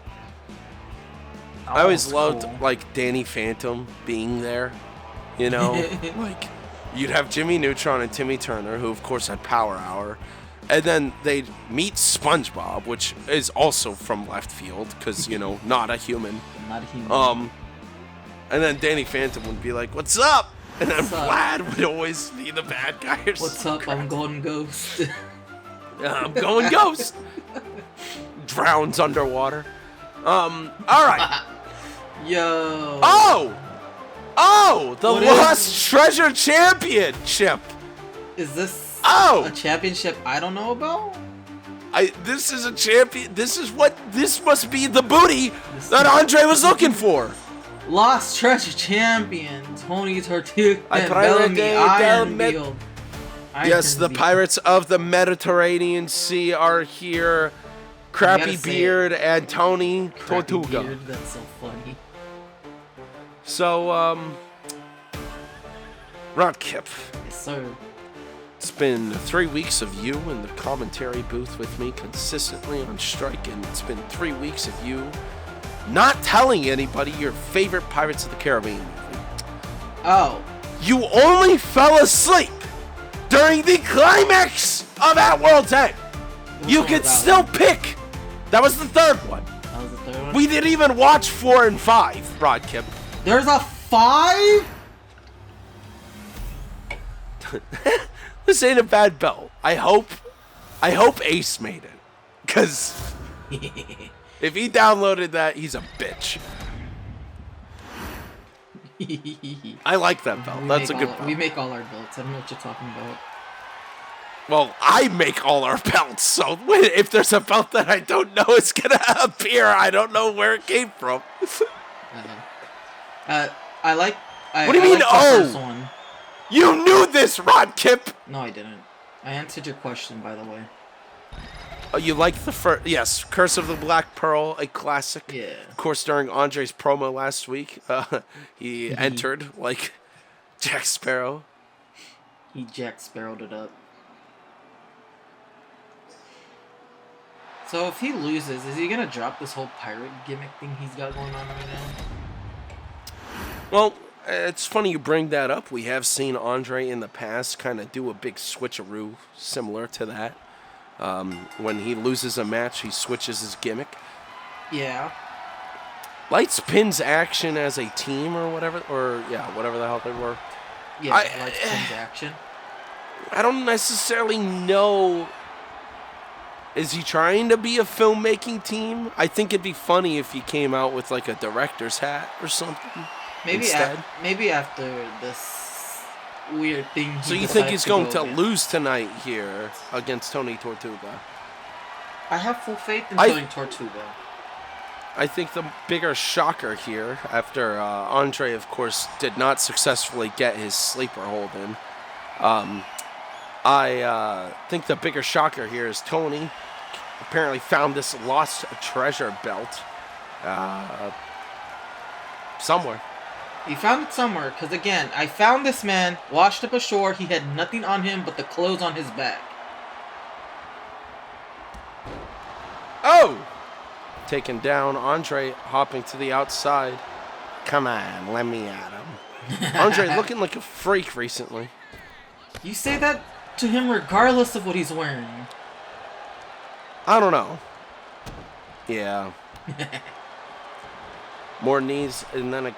I always was loved cool. like Danny Phantom being there. You know, like you'd have Jimmy Neutron and Timmy Turner, who of course had Power Hour. And then they'd meet SpongeBob, which is also from left field, because, you know, not a human. Not a human. And then Danny Phantom would be like, "What's up?" And then What's up? Vlad would always be the bad guy. Or What's some up? crap. I'm going ghost. I'm going ghost. Drowns underwater. All right. Yo. Oh, the What Lost Treasure Championship. Is this Oh. a championship I don't know about? This is a champion. This must be the booty that Andre was looking for. Lost Treasure Champion Tony Tortuga I and pirate Bellamy Ironfield. Yes, the pirates of the Mediterranean Sea are here. Crappy say Beard and Tony Crappy Tortuga. beard, that's so funny. So, Rod Kip, Yes, sir. it's been 3 weeks of you in the commentary booth with me consistently on Strike, and it's been 3 weeks of you not telling anybody your favorite Pirates of the Caribbean movie. Oh, You only fell asleep during the climax of At World's End. You one could was that still pick. That was the third one. that was the third one. We didn't even watch 4 and 5, Rod Kip. There's a 5? This ain't a bad belt. I hope Ace made it. Because if he downloaded that, he's a bitch. I like that belt. That's a good belt. We make all our belts. I don't know what you're talking about. Well, I make all our belts, so if there's a belt that I don't know is gonna appear, I don't know where it came from. I like. What do you mean, like the oh? first one. You knew this, Rod Kip! No, I didn't. I answered your question, by the way. Oh, you like the first? Yes, Curse of the Black Pearl, a classic. Yeah. Of course, during Andre's promo last week, he entered like Jack Sparrow. He Jack Sparrowed it up. So if he loses, is he gonna drop this whole pirate gimmick thing he's got going on right now? Well, it's funny you bring that up. We have seen Andre in the past kind of do a big switcheroo similar to that. When he loses a match, he switches his gimmick. Yeah. Lights pins action as a team or whatever, whatever the hell they were. Yeah, like Pins action. I don't necessarily know. Is he trying to be a filmmaking team? I think it'd be funny if he came out with like a director's hat or something. Maybe instead. maybe after this weird thing. So you think he's going to lose tonight here against Tony Tortuga? I have full faith in Tony Tortuga. I think the bigger shocker here, after Andre, of course, did not successfully get his sleeper hold in, I think the bigger shocker here is Tony apparently found this lost treasure belt somewhere. He found it somewhere, because again, I found this man washed up ashore. He had nothing on him but the clothes on his back. Oh! Taken down. Andre hopping to the outside. Come on, let me at him. Andre looking like a freak recently. You say that to him regardless of what he's wearing. I don't know. Yeah. More knees, and then a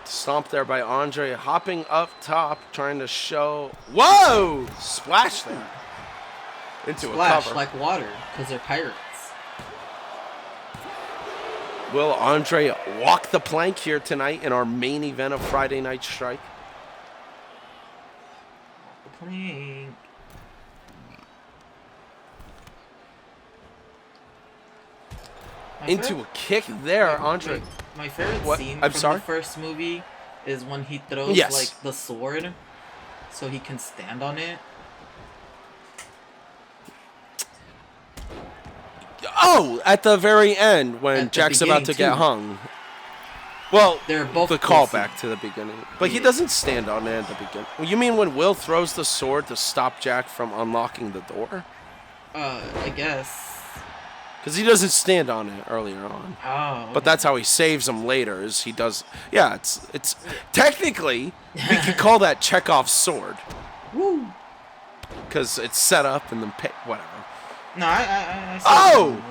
stomp there by Andre, hopping up top, trying to show. Whoa! Splash there. Into Splash a cover. like water, because they're pirates. Will Andre walk the plank here tonight in our main event of Friday Night Strike? Walk the plank. Into a kick there, Andre. My favorite What? scene I'm from sorry? the first movie is when he throws like the sword so he can stand on it. Oh, at the very end when At the Jack's about to beginning, get too. hung. Well, They're both the cool callback to the beginning. But he doesn't stand on it at the beginning. Well, you mean when Will throws the sword to stop Jack from unlocking the door? I guess. Because he doesn't stand on it earlier on. Oh. But that's how he saves him later, is he does... Yeah, it's technically, we could call that Chekhov's sword. Woo. Because it's set up and then... whatever. No, I see Oh!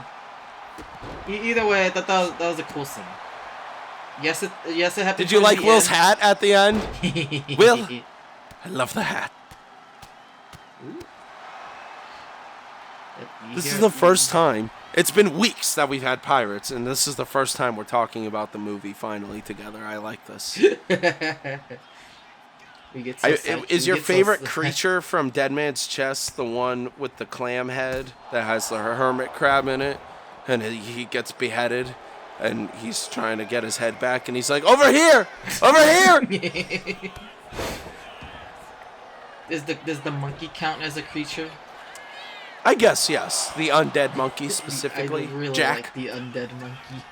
Either way, I thought that was a cool scene. Yes, it happened. Did you like Will's hat at the end? Will, I love the hat. This is the first time. It's been weeks that we've had Pirates, and this is the first time we're talking about the movie finally together. I like this. We get so is your favorite creature from Dead Man's Chest the one with the clam head that has the hermit crab in it, and he gets beheaded, and he's trying to get his head back, and he's like, "Over here, over here!" Does the monkey count as a creature? I guess yes. The undead monkey specifically, I really Jack. like the undead monkey.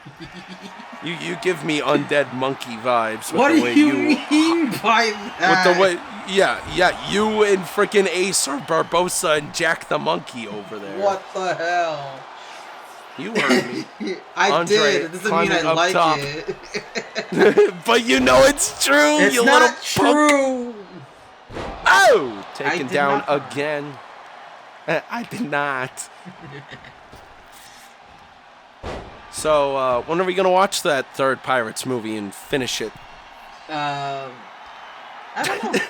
You give me undead monkey vibes. With What the do way you mean by that? With the way, yeah, you and frickin' Ace or Barbosa and Jack the monkey over there. What the hell? You heard me. I Andre did. It doesn't mean I climbing up like top. it. But you know it's true. It's you not little true. Punk. Oh, taken did down not. again. I did not. So, when are we gonna watch that third Pirates movie and finish it? I don't know.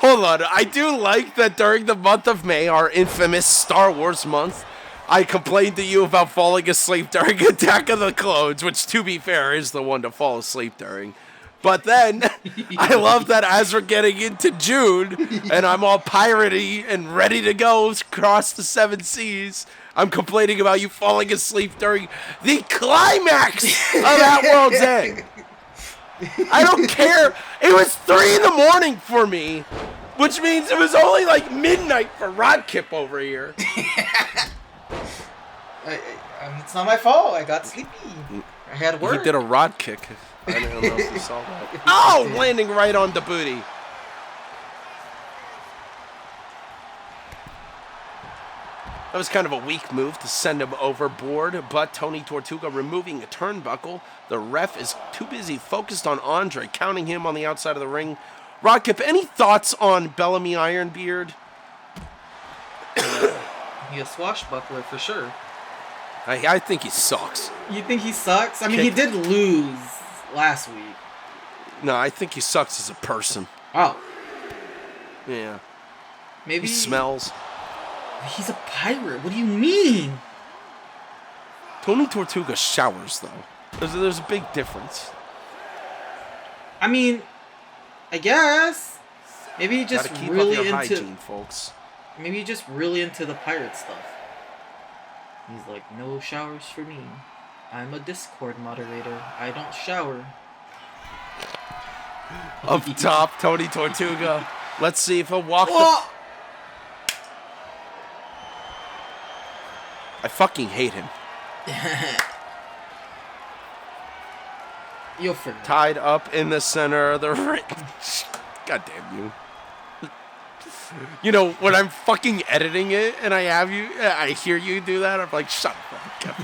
Hold on. I do like that during the month of May, our infamous Star Wars month, I complained to you about falling asleep during Attack of the Clones, which, to be fair, is the one to fall asleep during. But then, I love that as we're getting into June, and I'm all piratey and ready to go across the 7 seas, I'm complaining about you falling asleep during the climax of At World's End. I don't care. It was 3 in the morning for me, which means it was only like midnight for Rodkip over here. It's not my fault. I got sleepy. I had work. He did a rod kick. I don't know if you saw that. Oh, landing right on the booty. That was kind of a weak move to send him overboard, but Tony Tortuga removing a turnbuckle. The ref is too busy focused on Andre, counting him on the outside of the ring. Rodkip, any thoughts on Bellamy Ironbeard? He's a swashbuckler for sure. I think he sucks. You think he sucks? I mean, he did lose last week. No, I think he sucks as a person. Oh. Yeah. Maybe He smells. He's a pirate. What do you mean? Tony Tortuga showers, though. There's a big difference. I mean, I guess. Maybe he just Gotta keep really up your into hygiene, folks. Maybe he's just really into the pirate stuff. He's like, no showers for me. I'm a Discord moderator. I don't shower. Up top, Tony Tortuga. Let's see if he'll walk Oh! I fucking hate him. You'll figure it out. Tied up in the center of the ring. God damn you. You know, when I'm fucking editing it and I hear you do that, I'm like, shut up.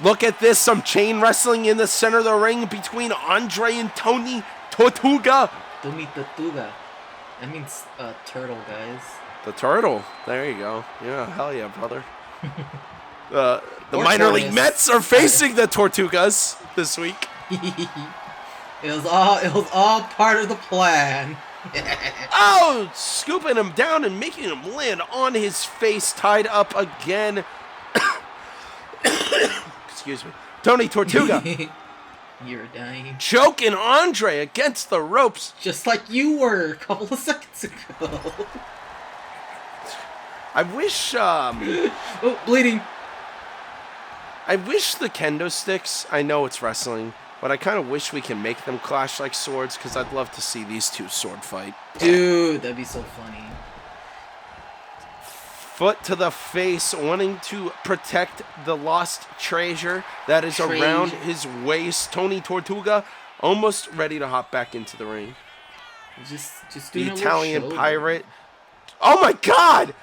Look at this, some chain wrestling in the center of the ring between Andre and Tony Tortuga. Tumi Tortuga. That means turtle, guys. The turtle. There you go. Yeah, hell yeah, brother. The Or minor tortoise. league Mets are facing the Tortugas this week. It was all part of the plan. Oh, scooping him down and making him land on his face, tied up again. Excuse me. Tony Tortuga You're dying. choking Andre against the ropes. Just like you were a couple of seconds ago. I wish, Oh, bleeding. I wish the kendo sticks, I know it's wrestling, but I kind of wish we can make them clash like swords, because I'd love to see these two sword fight. Dude, that'd be so funny. Foot to the face, wanting to protect the lost treasure that is around his waist. Tony Tortuga almost ready to hop back into the ring. Just The doing a little Italian show. pirate. Oh my god!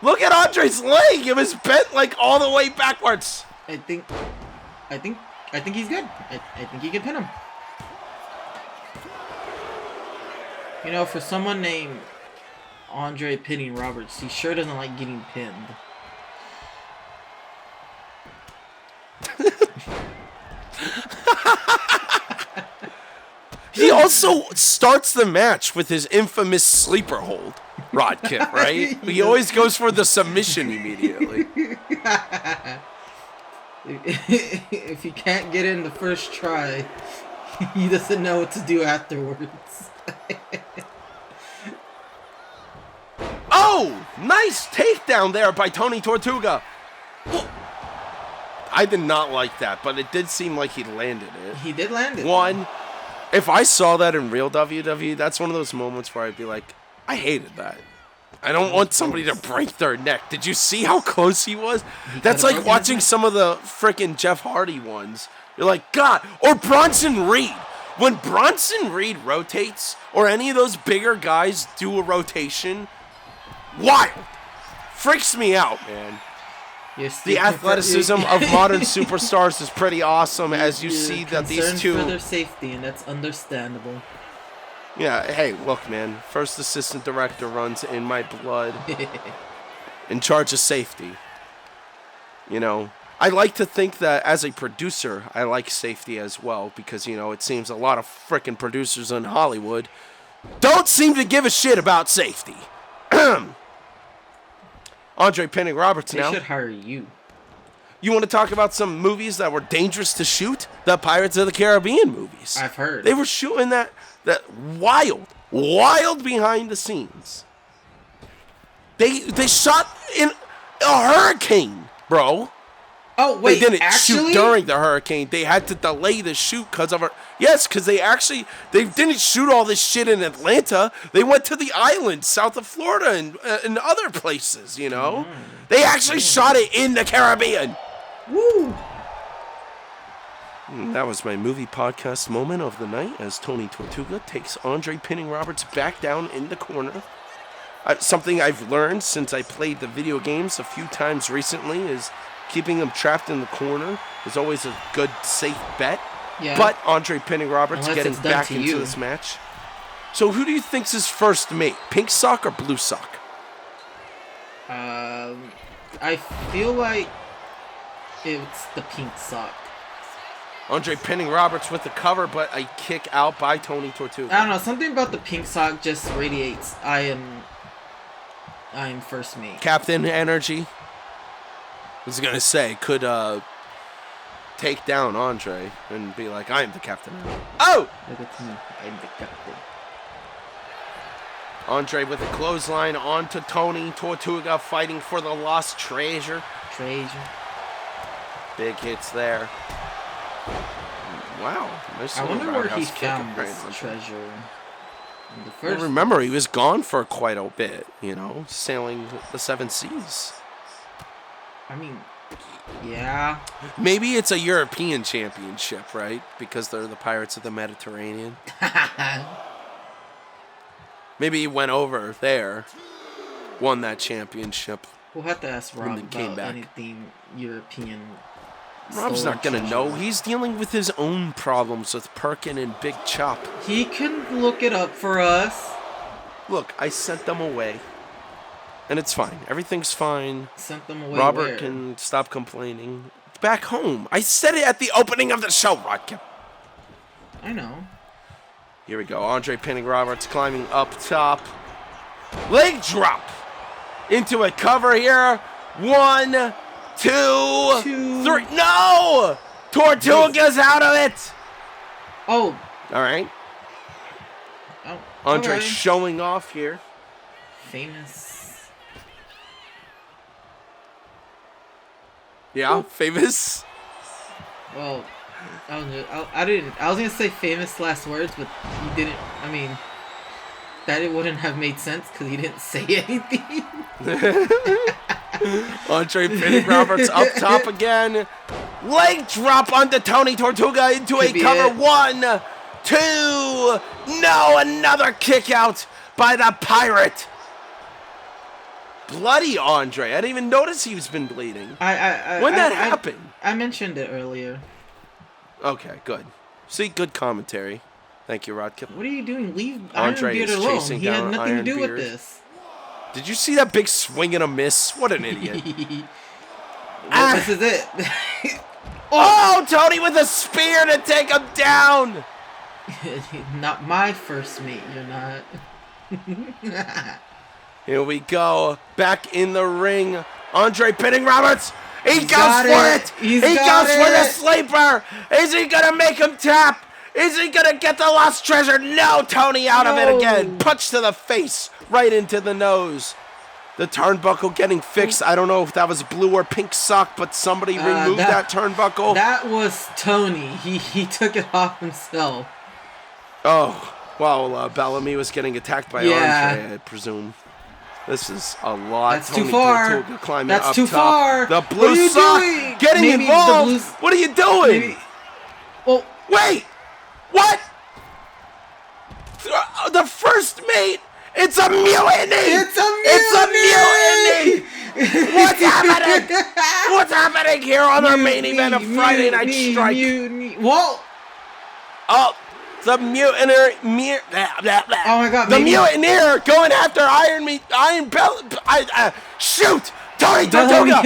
Look at Andre's leg! It was bent like all the way backwards. I think he's good. I think he can pin him. You know, for someone named Andre pinning Roberts, he sure doesn't like getting pinned. He also starts the match with his infamous sleeper hold, Rod Kip, right? He always goes for the submission immediately. If he can't get in the first try, he doesn't know what to do afterwards. Oh, nice takedown there by Tony Tortuga. I did not like that, but it did seem like he landed it. He did land it. One, if I saw that in real WWE, that's one of those moments where I'd be like, I hated that. I don't want somebody to break their neck. Did you see how close he was? That's could've like broken his watching neck. some of the frickin' Jeff Hardy ones. You're like, God. Or Bronson Reed. When Bronson Reed rotates, or any of those bigger guys do a rotation, wild. Freaks me out, man. The athleticism of modern superstars is pretty awesome as you see that these concerned two... for their safety, and that's understandable. Yeah, hey, look, man. First assistant director runs in my blood. In charge of safety. You know, I like to think that as a producer, I like safety as well because, you know, it seems a lot of frickin' producers in Hollywood don't seem to give a shit about safety. Andre pinning Roberts They now. should hire you. You want to talk about some movies that were dangerous to shoot? The Pirates of the Caribbean movies. I've heard. They were shooting that wild behind the scenes. They shot in a hurricane, bro. Oh wait, They didn't actually? shoot during the hurricane. They had to delay the shoot because of because they didn't shoot all this shit in Atlanta. They went to the islands south of Florida and other places, you know. They actually shot it in the Caribbean. Woo! And that was my movie podcast moment of the night as Tony Tortuga takes Andre pinning Roberts back down in the corner. Something I've learned since I played the video games a few times recently is keeping him trapped in the corner is always a good, safe bet. Yeah. But Andre pinning Roberts Unless getting it's done back to into you. this match. So who do you think's his first mate? Pink sock or blue sock? I feel like it's the pink sock. Andre pinning Roberts with the cover, but a kick out by Tony Tortuga. I don't know, something about the pink sock just radiates. I am first mate. Captain energy. I was gonna say could take down Andre and be like, I am the captain. Oh! Look at me, I'm the captain. Andre with a clothesline onto Tony. Tortuga fighting for the lost treasure. Big hits there. Wow. Nice I wonder where he roundhouse kick found right this on. treasure. In the Well, first. remember, he was gone for quite a bit, you know, sailing the 7 seas. I mean, yeah. Maybe it's a European championship, right? Because they're the Pirates of the Mediterranean. Maybe he went over there, won that championship. We'll have to ask Rob then came about back. anything European. Rob's stolen not going to treasure. know. He's dealing with his own problems with Perkin and Big Chop. He can look it up for us. Look, I sent them away. And it's fine. Everything's fine. Sent them away. Robert where? can stop complaining. Back home. I said it at the opening of the show, Rodkin. I know. Here we go. Andre pinning Roberts, climbing up top. Leg drop. Into a cover here. 1, 2, 3. No! Tortuga's out of it. Oh. All right. Oh. Andre okay. showing off here. Famous. Yeah, famous. Well, I was gonna say famous last words, but you didn't. I mean, that it wouldn't have made sense because he didn't say anything. Andre pinning Roberts up top again. Leg drop onto Tony Tortuga into Could a be cover. it. 1, 2. No, another kick out by the Pirate. Bloody Andre. I didn't even notice he's been bleeding. When that happened? I mentioned it earlier. Okay, good. See, good commentary. Thank you, Rodkip. What are you doing? Leave Andre Ironbeard is alone. chasing He had down nothing to do with Ironbeard. this. Did you see that big swing and a miss? What an idiot. Well, this is it. Oh, Tony with a spear to take him down. Not my first mate. You're not. Here we go. Back in the ring. Andre pinning Roberts. He goes got for it. it. He's He got goes for the it. sleeper. Is he going to make him tap? Is he going to get the lost treasure? No, Tony out of it No. again. Punch to the face. Right into the nose. The turnbuckle getting fixed. I don't know if that was blue or pink sock, but somebody removed that turnbuckle. That was Tony. He took it off himself. Oh, well, Bellamy was getting attacked by Yeah. Andre, I presume. This is a lot. That's Tony too far. Tortuga climbing That's up too top. far. The What are blue you sock doing? getting Maybe the involved. blues- What are you doing? Maybe. Well, Wait. What? The first mate. It's a mutiny. it's a It's a mutiny. What's happening? What's happening here on our main event of Friday Night Strike? Whoa! Oh, the mutineer. Oh my God! The maybe- mutineer going after shoot! Tony Tortuga!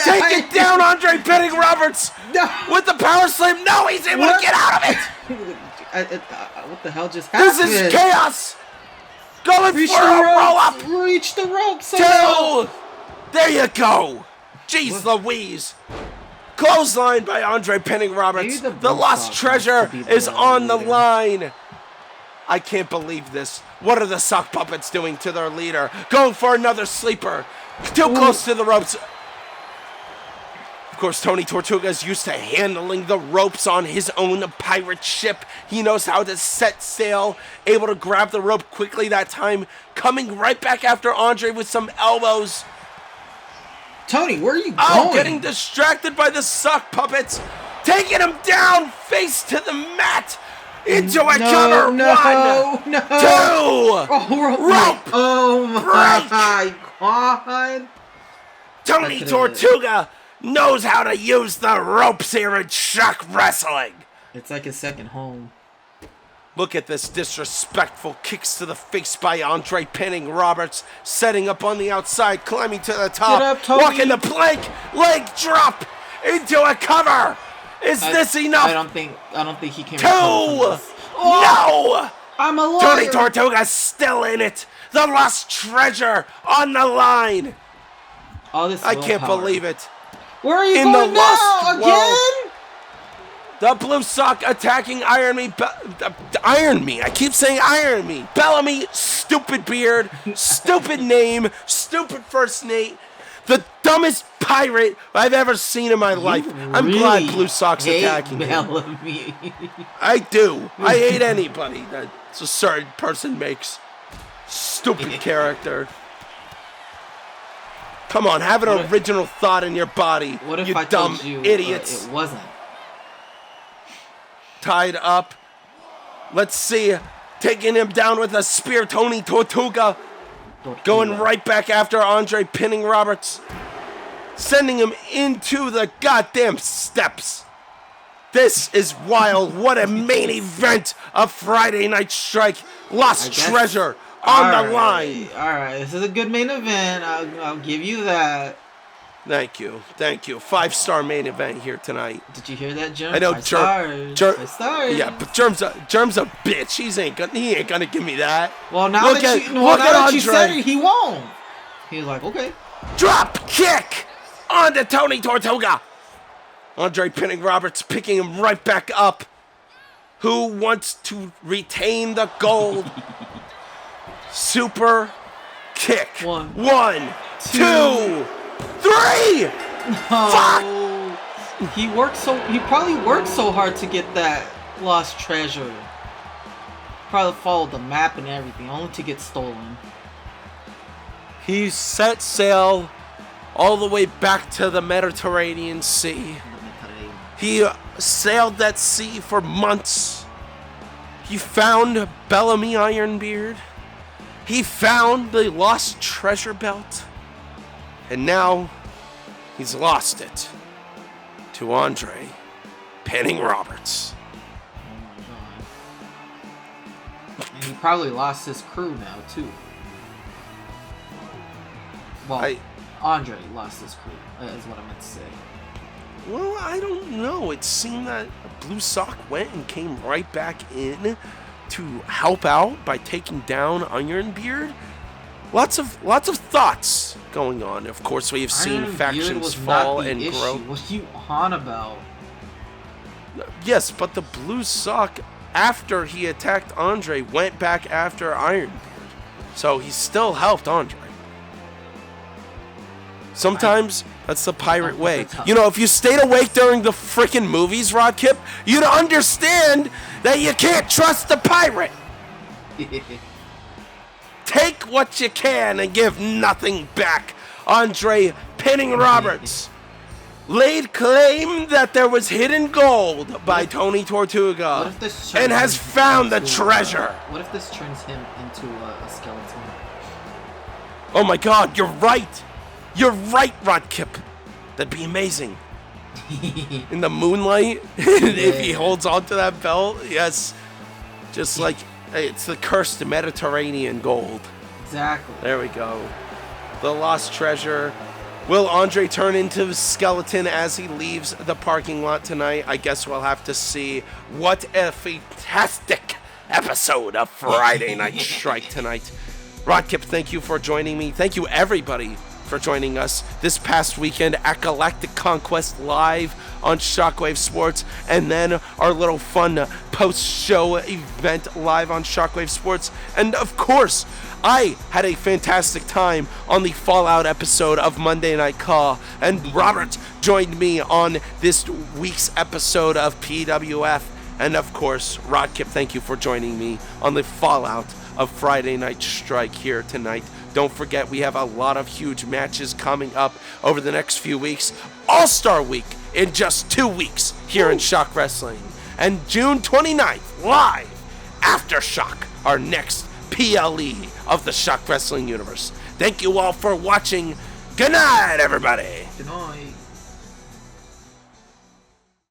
Take it down, Andre pinning Roberts! No. With the power slam! No, he's able What? to get out of it! What the hell just happened? This is chaos! Going Reach for the a ropes. roll-up! Reach the ropes. 2! There you go! Jeez Louise! Clothesline by Andre pinning Roberts. Maybe The the lost Bullfrog treasure wants to be is the on the leader. line. I can't believe this. What are the sock puppets doing to their leader? Going for another sleeper. Too close to the ropes. Of course, Tony Tortuga is used to handling the ropes on his own pirate ship. He knows how to set sail, able to grab the rope quickly that time, coming right back after Andre with some elbows. Tony, where are you Oh, going? getting distracted by the sock puppets. Taking him down, face to the mat. Into a cover. No, 1, no. 2. Oh, Rope. Oh my God. Tony That's it. Tortuga knows how to use the ropes here in ShockWrestling. It's like his second home. Look at this disrespectful kicks to the face by Andre pinning Roberts, setting up on the outside, climbing to the top, Get up, Tony. walking the plank, leg drop into a cover. Is this enough? I don't think he can 2. recover from this. No. I'm a liar. Tony Tortuga's still in it. The lost treasure on the line. All this I can't willpower. believe it. Where are you In the going now? lost Again? The Blue Sock attacking Iron Me. Iron Me. I keep saying Iron Me. Bellamy, stupid beard, stupid name, stupid first name. The dumbest pirate I've ever seen in my life. I'm glad Blue Sock's attacking Bellamy. I do. I hate anybody that a certain person makes. Stupid character. Come on, have an original thought in your body. What if you I dumb told you idiots. it wasn't? Tied up. Let's see. Taking him down with a spear, Tony Tortuga. Going right back after Andre, pinning Roberts. Sending him into the goddamn steps. This is wild. What a main event of Friday Night Strike. Lost treasure on the line. Alright, this is a good main event. I'll give you that. Thank you. 5-star main event here tonight. Did you hear that, Germ? I know 5 stars. 5 stars. Yeah, but Germ's a bitch. He ain't gonna give me that. Well, now that you said it, he won't. He's like, okay. Drop kick onto Tony Tortuga. Andre pinning Roberts, picking him right back up. Who wants to retain the gold? Super kick. 1, 2, 3. Oh, fuck. He probably worked so hard to get that lost treasure. Probably followed the map and everything, only to get stolen. He set sail all the way back to the Mediterranean Sea. He sailed that sea for months. He found Bellamy Ironbeard. He found the lost treasure belt. And now he's lost it to Andre pinning Roberts. Oh my god. And he probably lost his crew now too. Well, Andre lost his crew, is what I meant to say. Well, I don't know. It seemed that Blue Sock went and came right back in to help out by taking down Ironbeard. Lots of thoughts going on. Of course, we have seen factions fall and grow. What are you on about? Yes, but the Blue Sock, after he attacked Andre, went back after Ironbeard. So he still helped Andre. Sometimes that's the pirate way. You know, if you stayed awake during the freaking movies, Rodkip, you'd understand that you can't trust the pirate. Take what you can and give nothing back. Andre pinning Roberts laid claim that there was hidden gold by Tony Tortuga and has found the treasure. What if this turns him into a skeleton? Oh my god, you're right. You're right, Rodkip. That'd be amazing. In the moonlight, if he holds onto that belt, yes. Just like, it's the cursed Mediterranean gold. Exactly. There we go. The lost treasure. Will Andre turn into a skeleton as he leaves the parking lot tonight? I guess we'll have to see. What a fantastic episode of Friday Night Strike tonight. Rodkip, thank you for joining me. Thank you, everybody, for joining us this past weekend at Galactic Conquest live on Shockwave Sports, and then our little fun post-show event live on Shockwave Sports. And of course, I had a fantastic time on the Fallout episode of Monday Night Call, and Robert joined me on this week's episode of PWF. And of course, Rodkip, thank you for joining me on the Fallout of Friday Night Strike here tonight. Don't forget, we have a lot of huge matches coming up over the next few weeks. All-Star Week in just 2 weeks here in Shock Wrestling. And June 29th, live, Aftershock, our next PLE of the Shock Wrestling universe. Thank you all for watching. Good night, everybody. Good night.